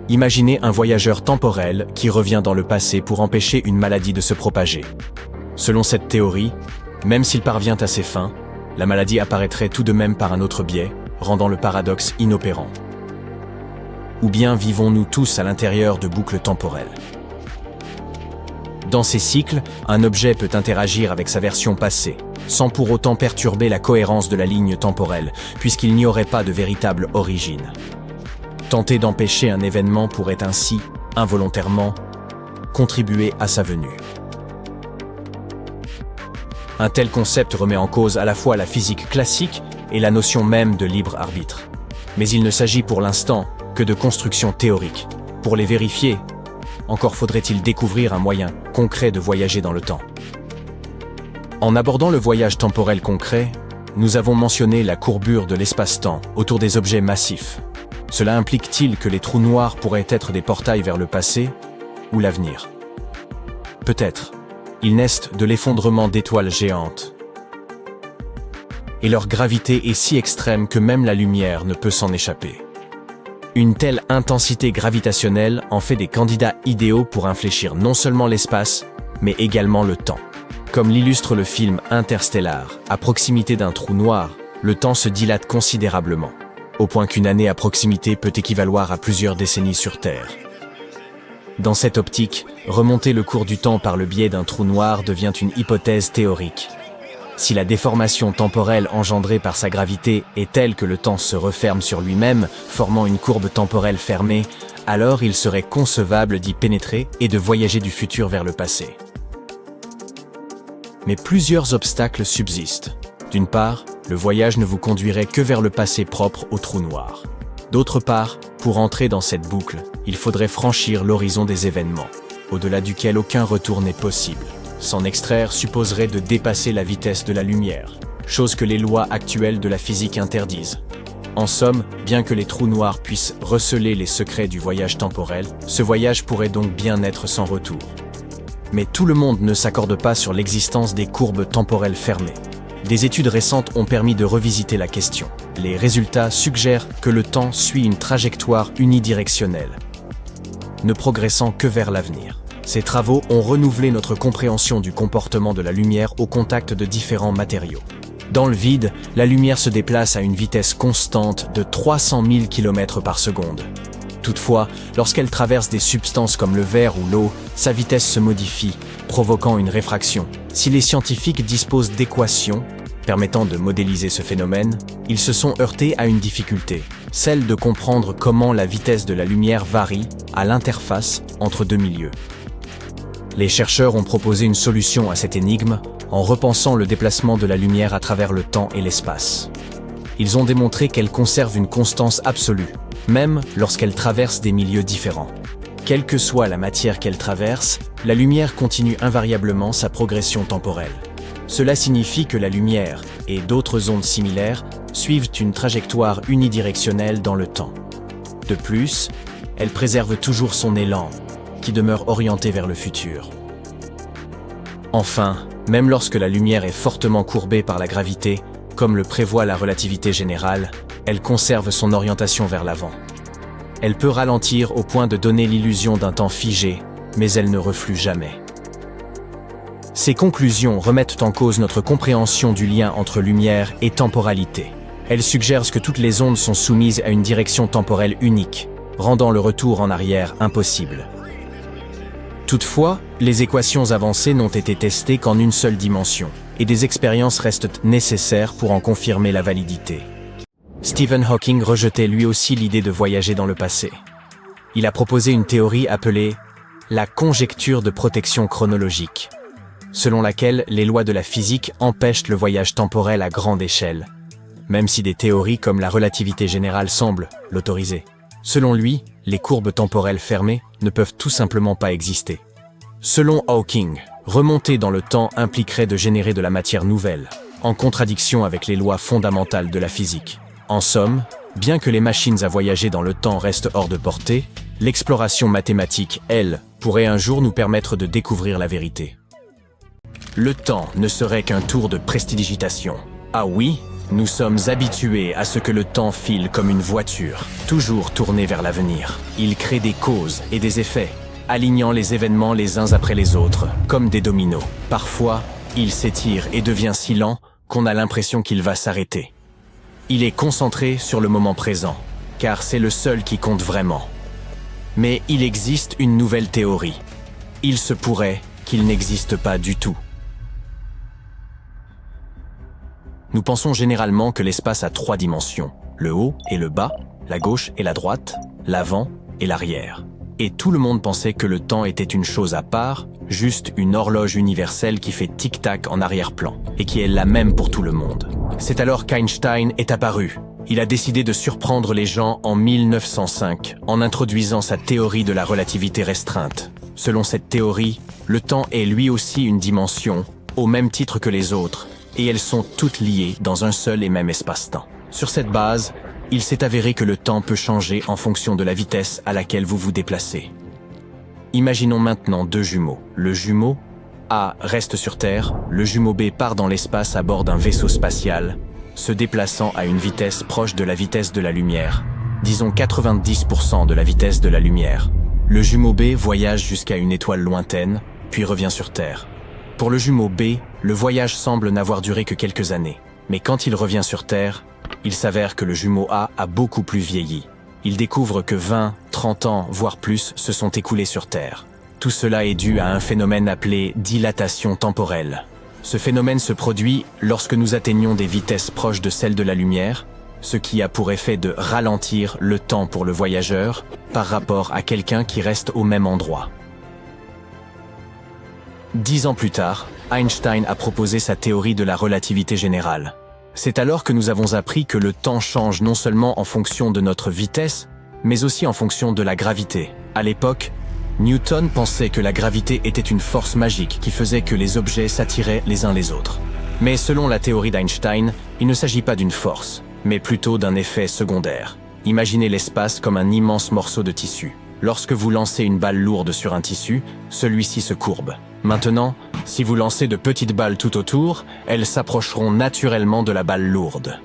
Imaginez un voyageur temporel qui revient dans le passé pour empêcher une maladie de se propager. Selon cette théorie, même s'il parvient à ses fins, la maladie apparaîtrait tout de même par un autre biais, rendant le paradoxe inopérant. Ou bien vivons-nous tous à l'intérieur de boucles temporelles? Dans ces cycles, un objet peut interagir avec sa version passée, sans pour autant perturber la cohérence de la ligne temporelle, puisqu'il n'y aurait pas de véritable origine. Tenter d'empêcher un événement pourrait ainsi, involontairement, contribuer à sa venue. Un tel concept remet en cause à la fois la physique classique et la notion même de libre arbitre. Mais il ne s'agit pour l'instant que de constructions théoriques. Pour les vérifier, encore faudrait-il découvrir un moyen concret de voyager dans le temps. En abordant le voyage temporel concret, nous avons mentionné la courbure de l'espace-temps autour des objets massifs. Cela implique-t-il que les trous noirs pourraient être des portails vers le passé, ou l'avenir. Peut-être. Ils naissent de l'effondrement d'étoiles géantes. Et leur gravité est si extrême que même la lumière ne peut s'en échapper. Une telle intensité gravitationnelle en fait des candidats idéaux pour infléchir non seulement l'espace, mais également le temps. Comme l'illustre le film Interstellar, à proximité d'un trou noir, le temps se dilate considérablement, au point qu'une année à proximité peut équivaloir à plusieurs décennies sur Terre. Dans cette optique, remonter le cours du temps par le biais d'un trou noir devient une hypothèse théorique. Si la déformation temporelle engendrée par sa gravité est telle que le temps se referme sur lui-même, formant une courbe temporelle fermée, alors il serait concevable d'y pénétrer et de voyager du futur vers le passé. Mais plusieurs obstacles subsistent. D'une part, le voyage ne vous conduirait que vers le passé propre au trou noir. D'autre part, pour entrer dans cette boucle, il faudrait franchir l'horizon des événements, au-delà duquel aucun retour n'est possible. S'en extraire supposerait de dépasser la vitesse de la lumière, chose que les lois actuelles de la physique interdisent. En somme, bien que les trous noirs puissent receler les secrets du voyage temporel, ce voyage pourrait donc bien être sans retour. Mais tout le monde ne s'accorde pas sur l'existence des courbes temporelles fermées. Des études récentes ont permis de revisiter la question. Les résultats suggèrent que le temps suit une trajectoire unidirectionnelle, ne progressant que vers l'avenir. Ces travaux ont renouvelé notre compréhension du comportement de la lumière au contact de différents matériaux. Dans le vide, la lumière se déplace à une vitesse constante de 300 000 km par seconde. Toutefois, lorsqu'elle traverse des substances comme le verre ou l'eau, sa vitesse se modifie, provoquant une réfraction. Si les scientifiques disposent d'équations permettant de modéliser ce phénomène, ils se sont heurtés à une difficulté, celle de comprendre comment la vitesse de la lumière varie à l'interface entre deux milieux. Les chercheurs ont proposé une solution à cette énigme en repensant le déplacement de la lumière à travers le temps et l'espace. Ils ont démontré qu'elle conserve une constance absolue, même lorsqu'elle traverse des milieux différents. Quelle que soit la matière qu'elle traverse, la lumière continue invariablement sa progression temporelle. Cela signifie que la lumière et d'autres ondes similaires suivent une trajectoire unidirectionnelle dans le temps. De plus, elle préserve toujours son élan, qui demeure orienté vers le futur. Enfin, même lorsque la lumière est fortement courbée par la gravité, comme le prévoit la relativité générale, elle conserve son orientation vers l'avant. Elle peut ralentir au point de donner l'illusion d'un temps figé, mais elle ne reflue jamais. Ces conclusions remettent en cause notre compréhension du lien entre lumière et temporalité. Elles suggèrent que toutes les ondes sont soumises à une direction temporelle unique, rendant le retour en arrière impossible. Toutefois, les équations avancées n'ont été testées qu'en une seule dimension, et des expériences restent nécessaires pour en confirmer la validité. Stephen Hawking rejetait lui aussi l'idée de voyager dans le passé. Il a proposé une théorie appelée la conjecture de protection chronologique, selon laquelle les lois de la physique empêchent le voyage temporel à grande échelle, même si des théories comme la relativité générale semblent l'autoriser. Selon lui, les courbes temporelles fermées ne peuvent tout simplement pas exister. Selon Hawking, remonter dans le temps impliquerait de générer de la matière nouvelle, en contradiction avec les lois fondamentales de la physique. En somme, bien que les machines à voyager dans le temps restent hors de portée, l'exploration mathématique, elle, pourrait un jour nous permettre de découvrir la vérité. Le temps ne serait qu'un tour de prestidigitation. Ah oui ? Nous sommes habitués à ce que le temps file comme une voiture, toujours tournée vers l'avenir. Il crée des causes et des effets, alignant les événements les uns après les autres, comme des dominos. Parfois, il s'étire et devient si lent qu'on a l'impression qu'il va s'arrêter. Il est concentré sur le moment présent, car c'est le seul qui compte vraiment. Mais il existe une nouvelle théorie. Il se pourrait qu'il n'existe pas du tout. Nous pensons généralement que l'espace a 3 dimensions, le haut et le bas, la gauche et la droite, l'avant et l'arrière. Et tout le monde pensait que le temps était une chose à part, juste une horloge universelle qui fait tic-tac en arrière-plan, et qui est la même pour tout le monde. C'est alors qu'Einstein est apparu. Il a décidé de surprendre les gens en 1905, en introduisant sa théorie de la relativité restreinte. Selon cette théorie, le temps est lui aussi une dimension, au même titre que les autres, et elles sont toutes liées dans un seul et même espace-temps. Sur cette base, il s'est avéré que le temps peut changer en fonction de la vitesse à laquelle vous vous déplacez. Imaginons maintenant deux jumeaux. Le jumeau A reste sur Terre, le jumeau B part dans l'espace à bord d'un vaisseau spatial, se déplaçant à une vitesse proche de la vitesse de la lumière, disons 90% de la vitesse de la lumière. Le jumeau B voyage jusqu'à une étoile lointaine, puis revient sur Terre. Pour le jumeau B, le voyage semble n'avoir duré que quelques années. Mais quand il revient sur Terre, il s'avère que le jumeau A a beaucoup plus vieilli. Il découvre que 20, 30 ans, voire plus, se sont écoulés sur Terre. Tout cela est dû à un phénomène appelé dilatation temporelle. Ce phénomène se produit lorsque nous atteignons des vitesses proches de celles de la lumière, ce qui a pour effet de ralentir le temps pour le voyageur par rapport à quelqu'un qui reste au même endroit. 10 ans plus tard, Einstein a proposé sa théorie de la relativité générale. C'est alors que nous avons appris que le temps change non seulement en fonction de notre vitesse, mais aussi en fonction de la gravité. À l'époque, Newton pensait que la gravité était une force magique qui faisait que les objets s'attiraient les uns les autres. Mais selon la théorie d'Einstein, il ne s'agit pas d'une force, mais plutôt d'un effet secondaire. Imaginez l'espace comme un immense morceau de tissu. Lorsque vous lancez une balle lourde sur un tissu, celui-ci se courbe. Maintenant, si vous lancez de petites balles tout autour, elles s'approcheront naturellement de la balle lourde.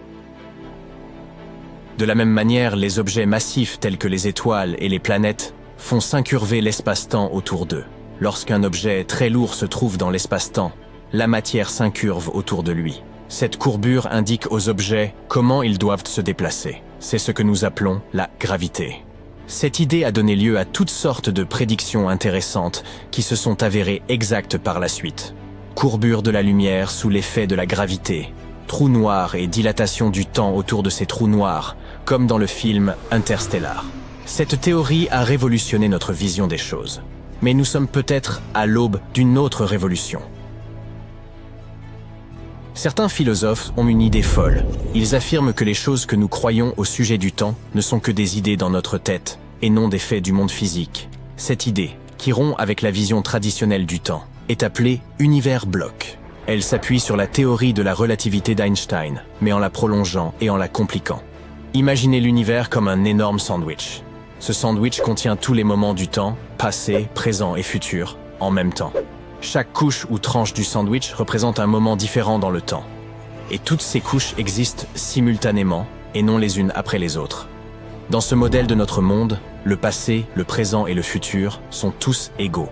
De la même manière, les objets massifs tels que les étoiles et les planètes font s'incurver l'espace-temps autour d'eux. Lorsqu'un objet très lourd se trouve dans l'espace-temps, la matière s'incurve autour de lui. Cette courbure indique aux objets comment ils doivent se déplacer. C'est ce que nous appelons la gravité. Cette idée a donné lieu à toutes sortes de prédictions intéressantes qui se sont avérées exactes par la suite. Courbure de la lumière sous l'effet de la gravité, trous noirs et dilatation du temps autour de ces trous noirs, comme dans le film Interstellar. Cette théorie a révolutionné notre vision des choses. Mais nous sommes peut-être à l'aube d'une autre révolution. Certains philosophes ont une idée folle. Ils affirment que les choses que nous croyons au sujet du temps ne sont que des idées dans notre tête, et non des faits du monde physique. Cette idée, qui rompt avec la vision traditionnelle du temps, est appelée univers bloc. Elle s'appuie sur la théorie de la relativité d'Einstein, mais en la prolongeant et en la compliquant. Imaginez l'univers comme un énorme sandwich. Ce sandwich contient tous les moments du temps, passé, présent et futur, en même temps. Chaque couche ou tranche du sandwich représente un moment différent dans le temps. Et toutes ces couches existent simultanément et non les unes après les autres. Dans ce modèle de notre monde, le passé, le présent et le futur sont tous égaux.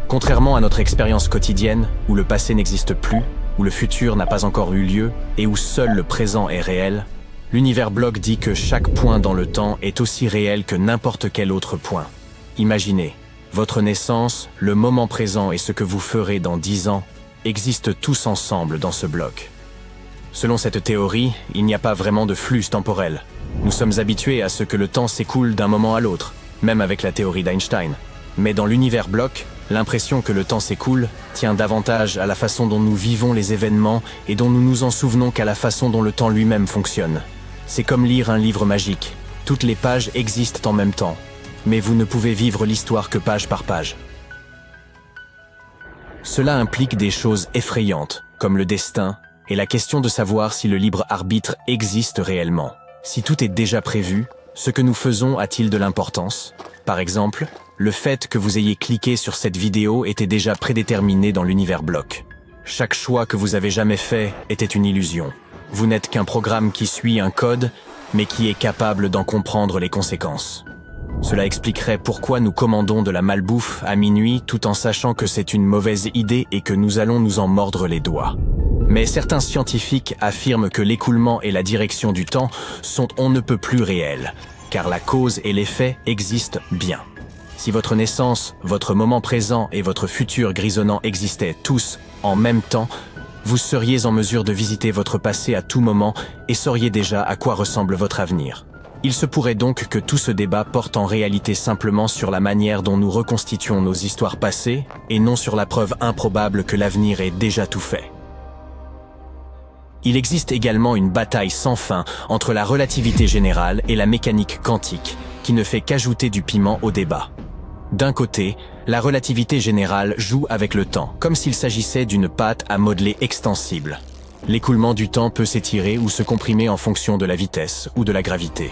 Contrairement à notre expérience quotidienne, où le passé n'existe plus, où le futur n'a pas encore eu lieu et où seul le présent est réel, l'univers bloc dit que chaque point dans le temps est aussi réel que n'importe quel autre point. Imaginez. Votre naissance, le moment présent et ce que vous ferez dans 10 ans existent tous ensemble dans ce bloc. Selon cette théorie, il n'y a pas vraiment de flux temporel. Nous sommes habitués à ce que le temps s'écoule d'un moment à l'autre, même avec la théorie d'Einstein. Mais dans l'univers bloc, l'impression que le temps s'écoule tient davantage à la façon dont nous vivons les événements et dont nous nous en souvenons qu'à la façon dont le temps lui-même fonctionne. C'est comme lire un livre magique. Toutes les pages existent en même temps. Mais vous ne pouvez vivre l'histoire que page par page. Cela implique des choses effrayantes, comme le destin, et la question de savoir si le libre arbitre existe réellement. Si tout est déjà prévu, ce que nous faisons a-t-il de l'importance? Par exemple, le fait que vous ayez cliqué sur cette vidéo était déjà prédéterminé dans l'univers bloc. Chaque choix que vous avez jamais fait était une illusion. Vous n'êtes qu'un programme qui suit un code, mais qui est capable d'en comprendre les conséquences. Cela expliquerait pourquoi nous commandons de la malbouffe à minuit tout en sachant que c'est une mauvaise idée et que nous allons nous en mordre les doigts. Mais certains scientifiques affirment que l'écoulement et la direction du temps sont on ne peut plus réels, car la cause et l'effet existent bien. Si votre naissance, votre moment présent et votre futur grisonnant existaient tous en même temps, vous seriez en mesure de visiter votre passé à tout moment et sauriez déjà à quoi ressemble votre avenir. Il se pourrait donc que tout ce débat porte en réalité simplement sur la manière dont nous reconstituons nos histoires passées et non sur la preuve improbable que l'avenir est déjà tout fait. Il existe également une bataille sans fin entre la relativité générale et la mécanique quantique qui ne fait qu'ajouter du piment au débat. D'un côté, la relativité générale joue avec le temps, comme s'il s'agissait d'une pâte à modeler extensible. L'écoulement du temps peut s'étirer ou se comprimer en fonction de la vitesse ou de la gravité.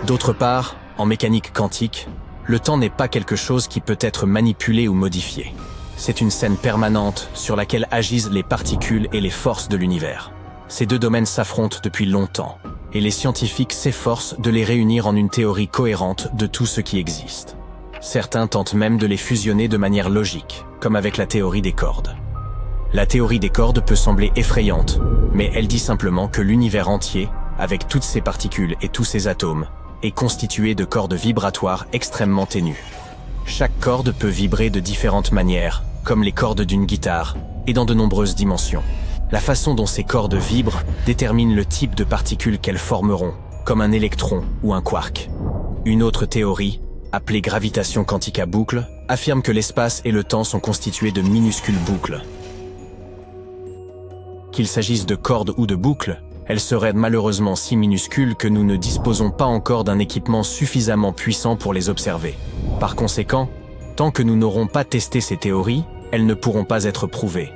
D'autre part, en mécanique quantique, Le temps n'est pas quelque chose qui peut être manipulé ou modifié. C'est une scène permanente sur laquelle agissent les particules et les forces de l'univers. Ces deux domaines s'affrontent depuis longtemps, et les scientifiques s'efforcent de les réunir en une théorie cohérente de tout ce qui existe. Certains tentent même de les fusionner de manière logique, comme avec la théorie des cordes. La théorie des cordes peut sembler effrayante, mais elle dit simplement que l'univers entier, avec toutes ses particules et tous ses atomes, est constitué de cordes vibratoires extrêmement ténues. Chaque corde peut vibrer de différentes manières, comme les cordes d'une guitare, et dans de nombreuses dimensions. La façon dont ces cordes vibrent détermine le type de particules qu'elles formeront, comme un électron ou un quark. Une autre théorie, appelée gravitation quantique à boucles, affirme que l'espace et le temps sont constitués de minuscules boucles. Qu'il s'agisse de cordes ou de boucles, elles seraient malheureusement si minuscules que nous ne disposons pas encore d'un équipement suffisamment puissant pour les observer. Par conséquent, tant que nous n'aurons pas testé ces théories, elles ne pourront pas être prouvées.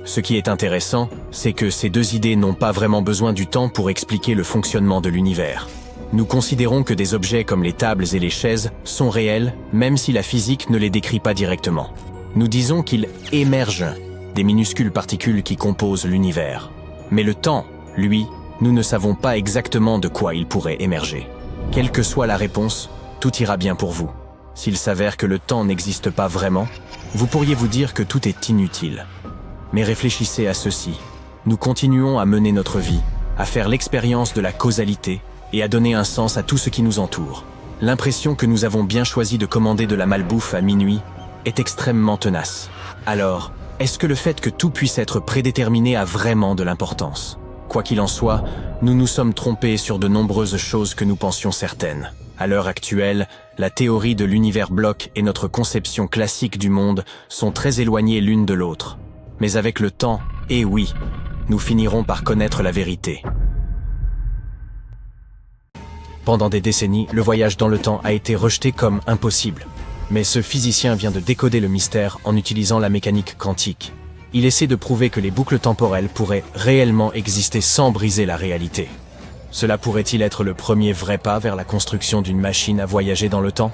Ce qui est intéressant, c'est que ces deux idées n'ont pas vraiment besoin du temps pour expliquer le fonctionnement de l'univers. Nous considérons que des objets comme les tables et les chaises sont réels, même si la physique ne les décrit pas directement. Nous disons qu'ils émergent des minuscules particules qui composent l'univers. Mais le temps, lui, nous ne savons pas exactement de quoi il pourrait émerger. Quelle que soit la réponse, tout ira bien pour vous. S'il s'avère que le temps n'existe pas vraiment, vous pourriez vous dire que tout est inutile. Mais réfléchissez à ceci. Nous continuons à mener notre vie, à faire l'expérience de la causalité et à donner un sens à tout ce qui nous entoure. L'impression que nous avons bien choisi de commander de la malbouffe à minuit est extrêmement tenace. Alors, est-ce que le fait que tout puisse être prédéterminé a vraiment de l'importance ? Quoi qu'il en soit, nous nous sommes trompés sur de nombreuses choses que nous pensions certaines. À l'heure actuelle, la théorie de l'univers bloc et notre conception classique du monde sont très éloignées l'une de l'autre. Mais avec le temps, et oui, nous finirons par connaître la vérité. Pendant des décennies, le voyage dans le temps a été rejeté comme impossible. Mais ce physicien vient de décoder le mystère en utilisant la mécanique quantique. Il essaie de prouver que les boucles temporelles pourraient réellement exister sans briser la réalité. Cela pourrait-il être le premier vrai pas vers la construction d'une machine à voyager dans le temps ?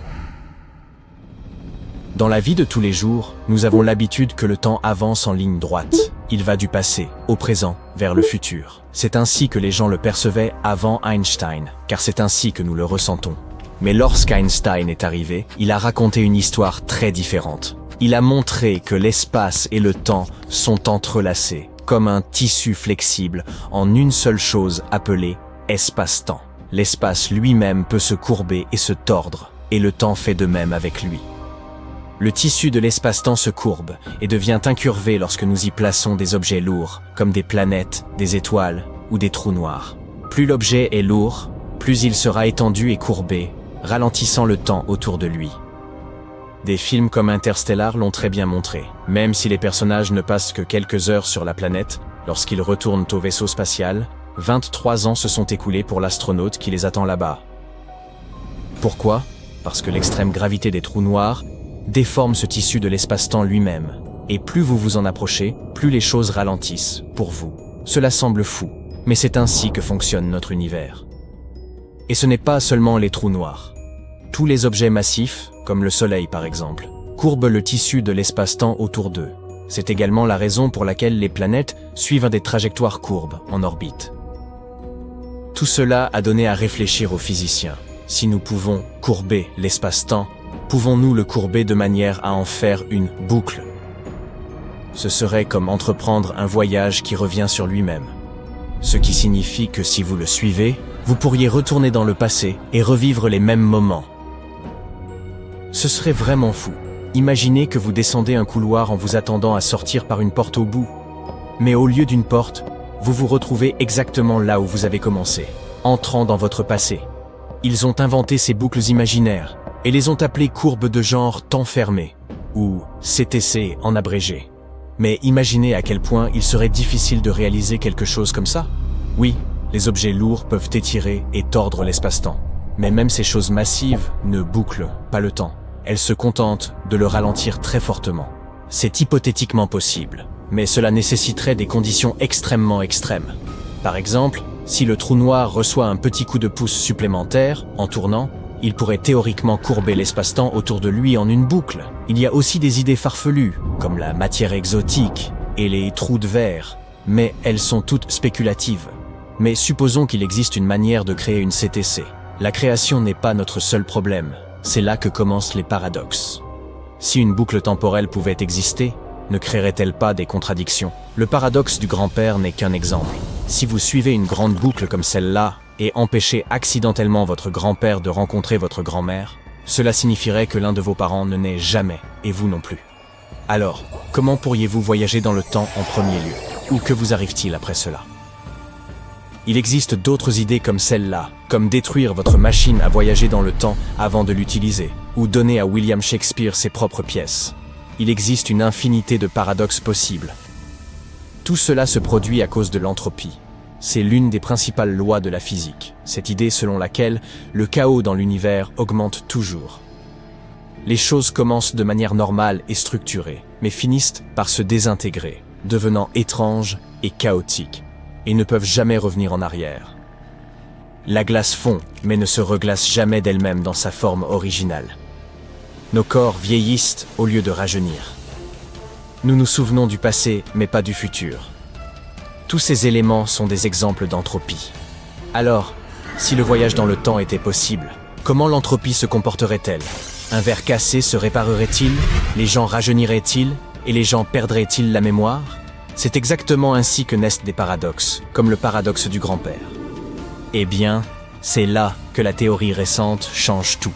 Dans la vie de tous les jours, nous avons l'habitude que le temps avance en ligne droite. Il va du passé, au présent, vers le futur. C'est ainsi que les gens le percevaient avant Einstein, car c'est ainsi que nous le ressentons. Mais lorsqu'Einstein est arrivé, il a raconté une histoire très différente. Il a montré que l'espace et le temps sont entrelacés, comme un tissu flexible, en une seule chose appelée espace-temps. L'espace lui-même peut se courber et se tordre, et le temps fait de même avec lui. Le tissu de l'espace-temps se courbe et devient incurvé lorsque nous y plaçons des objets lourds, comme des planètes, des étoiles ou des trous noirs. Plus l'objet est lourd, plus il sera étendu et courbé, ralentissant le temps autour de lui. Des films comme Interstellar l'ont très bien montré. Même si les personnages ne passent que quelques heures sur la planète, lorsqu'ils retournent au vaisseau spatial, 23 ans se sont écoulés pour l'astronaute qui les attend là-bas. Pourquoi ? Parce que l'extrême gravité des trous noirs déforme ce tissu de l'espace-temps lui-même. Et plus vous vous en approchez, plus les choses ralentissent, pour vous. Cela semble fou, mais c'est ainsi que fonctionne notre univers. Et ce n'est pas seulement les trous noirs. Tous les objets massifs, comme le Soleil par exemple, courbent le tissu de l'espace-temps autour d'eux. C'est également la raison pour laquelle les planètes suivent des trajectoires courbes en orbite. Tout cela a donné à réfléchir aux physiciens. Si nous pouvons courber l'espace-temps, pouvons-nous le courber de manière à en faire une boucle ? Ce serait comme entreprendre un voyage qui revient sur lui-même. Ce qui signifie que si vous le suivez, vous pourriez retourner dans le passé et revivre les mêmes moments. Ce serait vraiment fou. Imaginez que vous descendez un couloir en vous attendant à sortir par une porte au bout. Mais au lieu d'une porte, vous vous retrouvez exactement là où vous avez commencé, entrant dans votre passé. Ils ont inventé ces boucles imaginaires et les ont appelées courbes de genre temps fermé, ou CTC en abrégé. Mais imaginez à quel point il serait difficile de réaliser quelque chose comme ça. Oui, les objets lourds peuvent étirer et tordre l'espace-temps. Mais même ces choses massives ne bouclent pas le temps. Elles se contentent de le ralentir très fortement. C'est hypothétiquement possible, mais cela nécessiterait des conditions extrêmement extrêmes. Par exemple, si le trou noir reçoit un petit coup de pouce supplémentaire en tournant, Il pourrait théoriquement courber l'espace-temps autour de lui en une boucle. Il y a aussi des idées farfelues, comme la matière exotique et les trous de verre, mais elles sont toutes spéculatives. Mais supposons qu'il existe une manière de créer une CTC. La création n'est pas notre seul problème, c'est là que commencent les paradoxes. Si une boucle temporelle pouvait exister, ne créerait-elle pas des contradictions? Le paradoxe du grand-père n'est qu'un exemple. Si vous suivez une grande boucle comme celle-là et empêchez accidentellement votre grand-père de rencontrer votre grand-mère, cela signifierait que l'un de vos parents ne naît jamais, et vous non plus. Alors, comment pourriez-vous voyager dans le temps en premier lieu? Ou que vous arrive-t-il après cela? Il existe d'autres idées comme celle-là, comme détruire votre machine à voyager dans le temps avant de l'utiliser, ou donner à William Shakespeare ses propres pièces. Il existe une infinité de paradoxes possibles. Tout cela se produit à cause de l'entropie. C'est l'une des principales lois de la physique, cette idée selon laquelle le chaos dans l'univers augmente toujours. Les choses commencent de manière normale et structurée, mais finissent par se désintégrer, devenant étranges et chaotiques, et ne peuvent jamais revenir en arrière. La glace fond, mais ne se reglace jamais d'elle-même dans sa forme originale. Nos corps vieillissent au lieu de rajeunir. Nous nous souvenons du passé, mais pas du futur. Tous ces éléments sont des exemples d'entropie. Alors, si le voyage dans le temps était possible, comment l'entropie se comporterait-elle? Un verre cassé se réparerait-il? Les gens rajeuniraient-ils? Et les gens perdraient-ils la mémoire? C'est exactement ainsi que naissent des paradoxes, comme le paradoxe du grand-père. Eh bien, c'est là que la théorie récente change tout.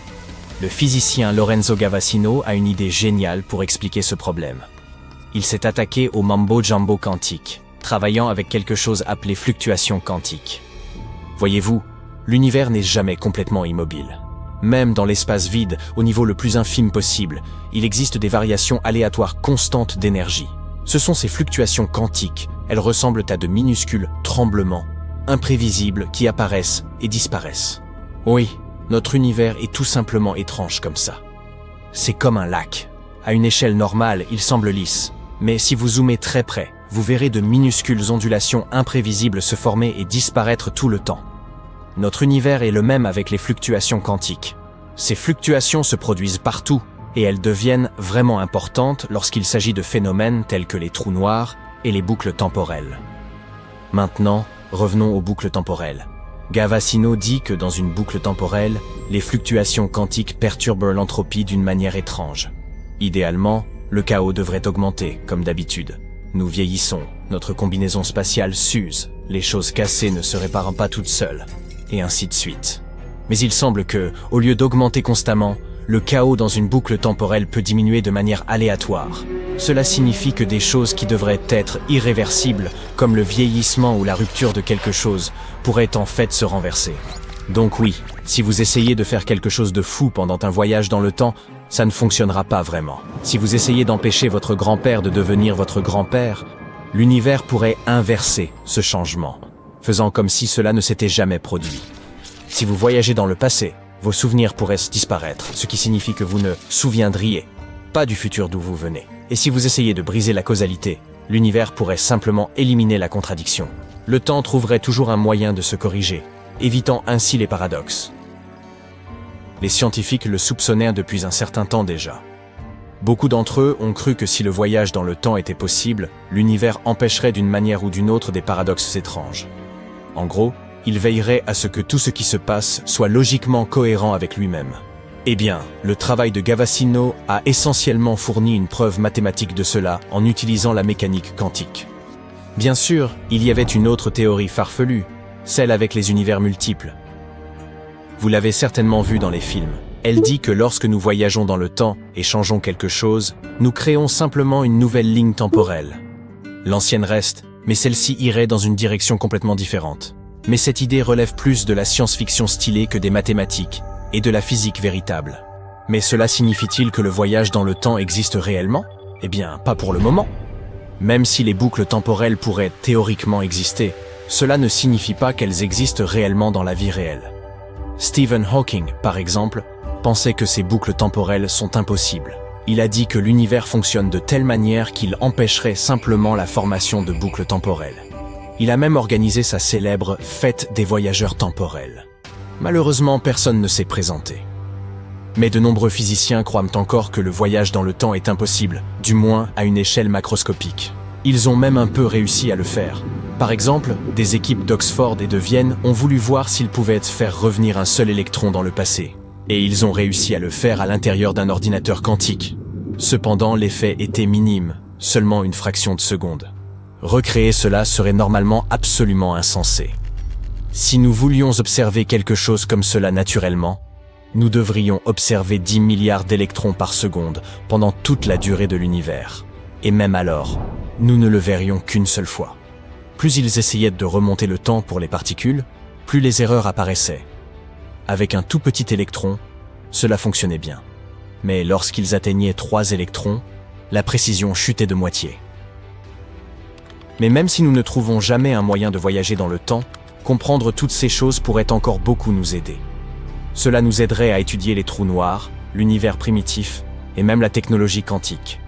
Le physicien Lorenzo Gavassino a une idée géniale pour expliquer ce problème. Il s'est attaqué au mambo-jumbo quantique, travaillant avec quelque chose appelé fluctuation quantique. Voyez-vous, l'univers n'est jamais complètement immobile. Même dans l'espace vide, au niveau le plus infime possible, il existe des variations aléatoires constantes d'énergie. Ce sont ces fluctuations quantiques, elles ressemblent à de minuscules tremblements, imprévisibles, qui apparaissent et disparaissent. Oui, notre univers est tout simplement étrange comme ça. C'est comme un lac. À une échelle normale, il semble lisse. Mais si vous zoomez très près, vous verrez de minuscules ondulations imprévisibles se former et disparaître tout le temps. Notre univers est le même avec les fluctuations quantiques. Ces fluctuations se produisent partout, et elles deviennent vraiment importantes lorsqu'il s'agit de phénomènes tels que les trous noirs et les boucles temporelles. Maintenant, revenons aux boucles temporelles. Gavassino dit que dans une boucle temporelle, les fluctuations quantiques perturbent l'entropie d'une manière étrange. Idéalement, le chaos devrait augmenter, comme d'habitude. Nous vieillissons, notre combinaison spatiale s'use, les choses cassées ne se réparent pas toutes seules, et ainsi de suite. Mais il semble que, au lieu d'augmenter constamment, le chaos dans une boucle temporelle peut diminuer de manière aléatoire. Cela signifie que des choses qui devraient être irréversibles, comme le vieillissement ou la rupture de quelque chose, pourraient en fait se renverser. Donc oui, si vous essayez de faire quelque chose de fou pendant un voyage dans le temps, ça ne fonctionnera pas vraiment. Si vous essayez d'empêcher votre grand-père de devenir votre grand-père, l'univers pourrait inverser ce changement, faisant comme si cela ne s'était jamais produit. Si vous voyagez dans le passé, vos souvenirs pourraient disparaître, ce qui signifie que vous ne souviendriez pas du futur d'où vous venez. Et si vous essayez de briser la causalité, l'univers pourrait simplement éliminer la contradiction. Le temps trouverait toujours un moyen de se corriger, évitant ainsi les paradoxes. Les scientifiques le soupçonnèrent depuis un certain temps déjà. Beaucoup d'entre eux ont cru que si le voyage dans le temps était possible, l'univers empêcherait d'une manière ou d'une autre des paradoxes étranges. En gros, il veillerait à ce que tout ce qui se passe soit logiquement cohérent avec lui-même. Eh bien, le travail de Gavassino a essentiellement fourni une preuve mathématique de cela en utilisant la mécanique quantique. Bien sûr, il y avait une autre théorie farfelue, celle avec les univers multiples. Vous l'avez certainement vu dans les films. Elle dit que lorsque nous voyageons dans le temps et changeons quelque chose, nous créons simplement une nouvelle ligne temporelle. L'ancienne reste, mais celle-ci irait dans une direction complètement différente. Mais cette idée relève plus de la science-fiction stylée que des mathématiques et de la physique véritable. Mais cela signifie-t-il que le voyage dans le temps existe réellement? Eh bien, pas pour le moment. Même si les boucles temporelles pourraient théoriquement exister, cela ne signifie pas qu'elles existent réellement dans la vie réelle. Stephen Hawking, par exemple, pensait que ces boucles temporelles sont impossibles. Il a dit que l'univers fonctionne de telle manière qu'il empêcherait simplement la formation de boucles temporelles. Il a même organisé sa célèbre Fête des voyageurs temporels. Malheureusement, personne ne s'est présenté. Mais de nombreux physiciens croient encore que le voyage dans le temps est impossible, du moins à une échelle macroscopique. Ils ont même un peu réussi à le faire. Par exemple, des équipes d'Oxford et de Vienne ont voulu voir s'ils pouvaient faire revenir un seul électron dans le passé. Et ils ont réussi à le faire à l'intérieur d'un ordinateur quantique. Cependant, l'effet était minime, seulement une fraction de seconde. Recréer cela serait normalement absolument insensé. Si nous voulions observer quelque chose comme cela naturellement, nous devrions observer 10 milliards d'électrons par seconde pendant toute la durée de l'univers. Et même alors, nous ne le verrions qu'une seule fois. Plus ils essayaient de remonter le temps pour les particules, plus les erreurs apparaissaient. Avec un tout petit électron, cela fonctionnait bien. Mais lorsqu'ils atteignaient 3 électrons, la précision chutait de moitié. Mais même si nous ne trouvons jamais un moyen de voyager dans le temps, comprendre toutes ces choses pourrait encore beaucoup nous aider. Cela nous aiderait à étudier les trous noirs, l'univers primitif et même la technologie quantique.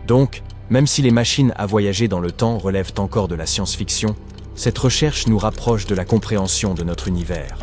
Donc, même si les machines à voyager dans le temps relèvent encore de la science-fiction, cette recherche nous rapproche de la compréhension de notre univers.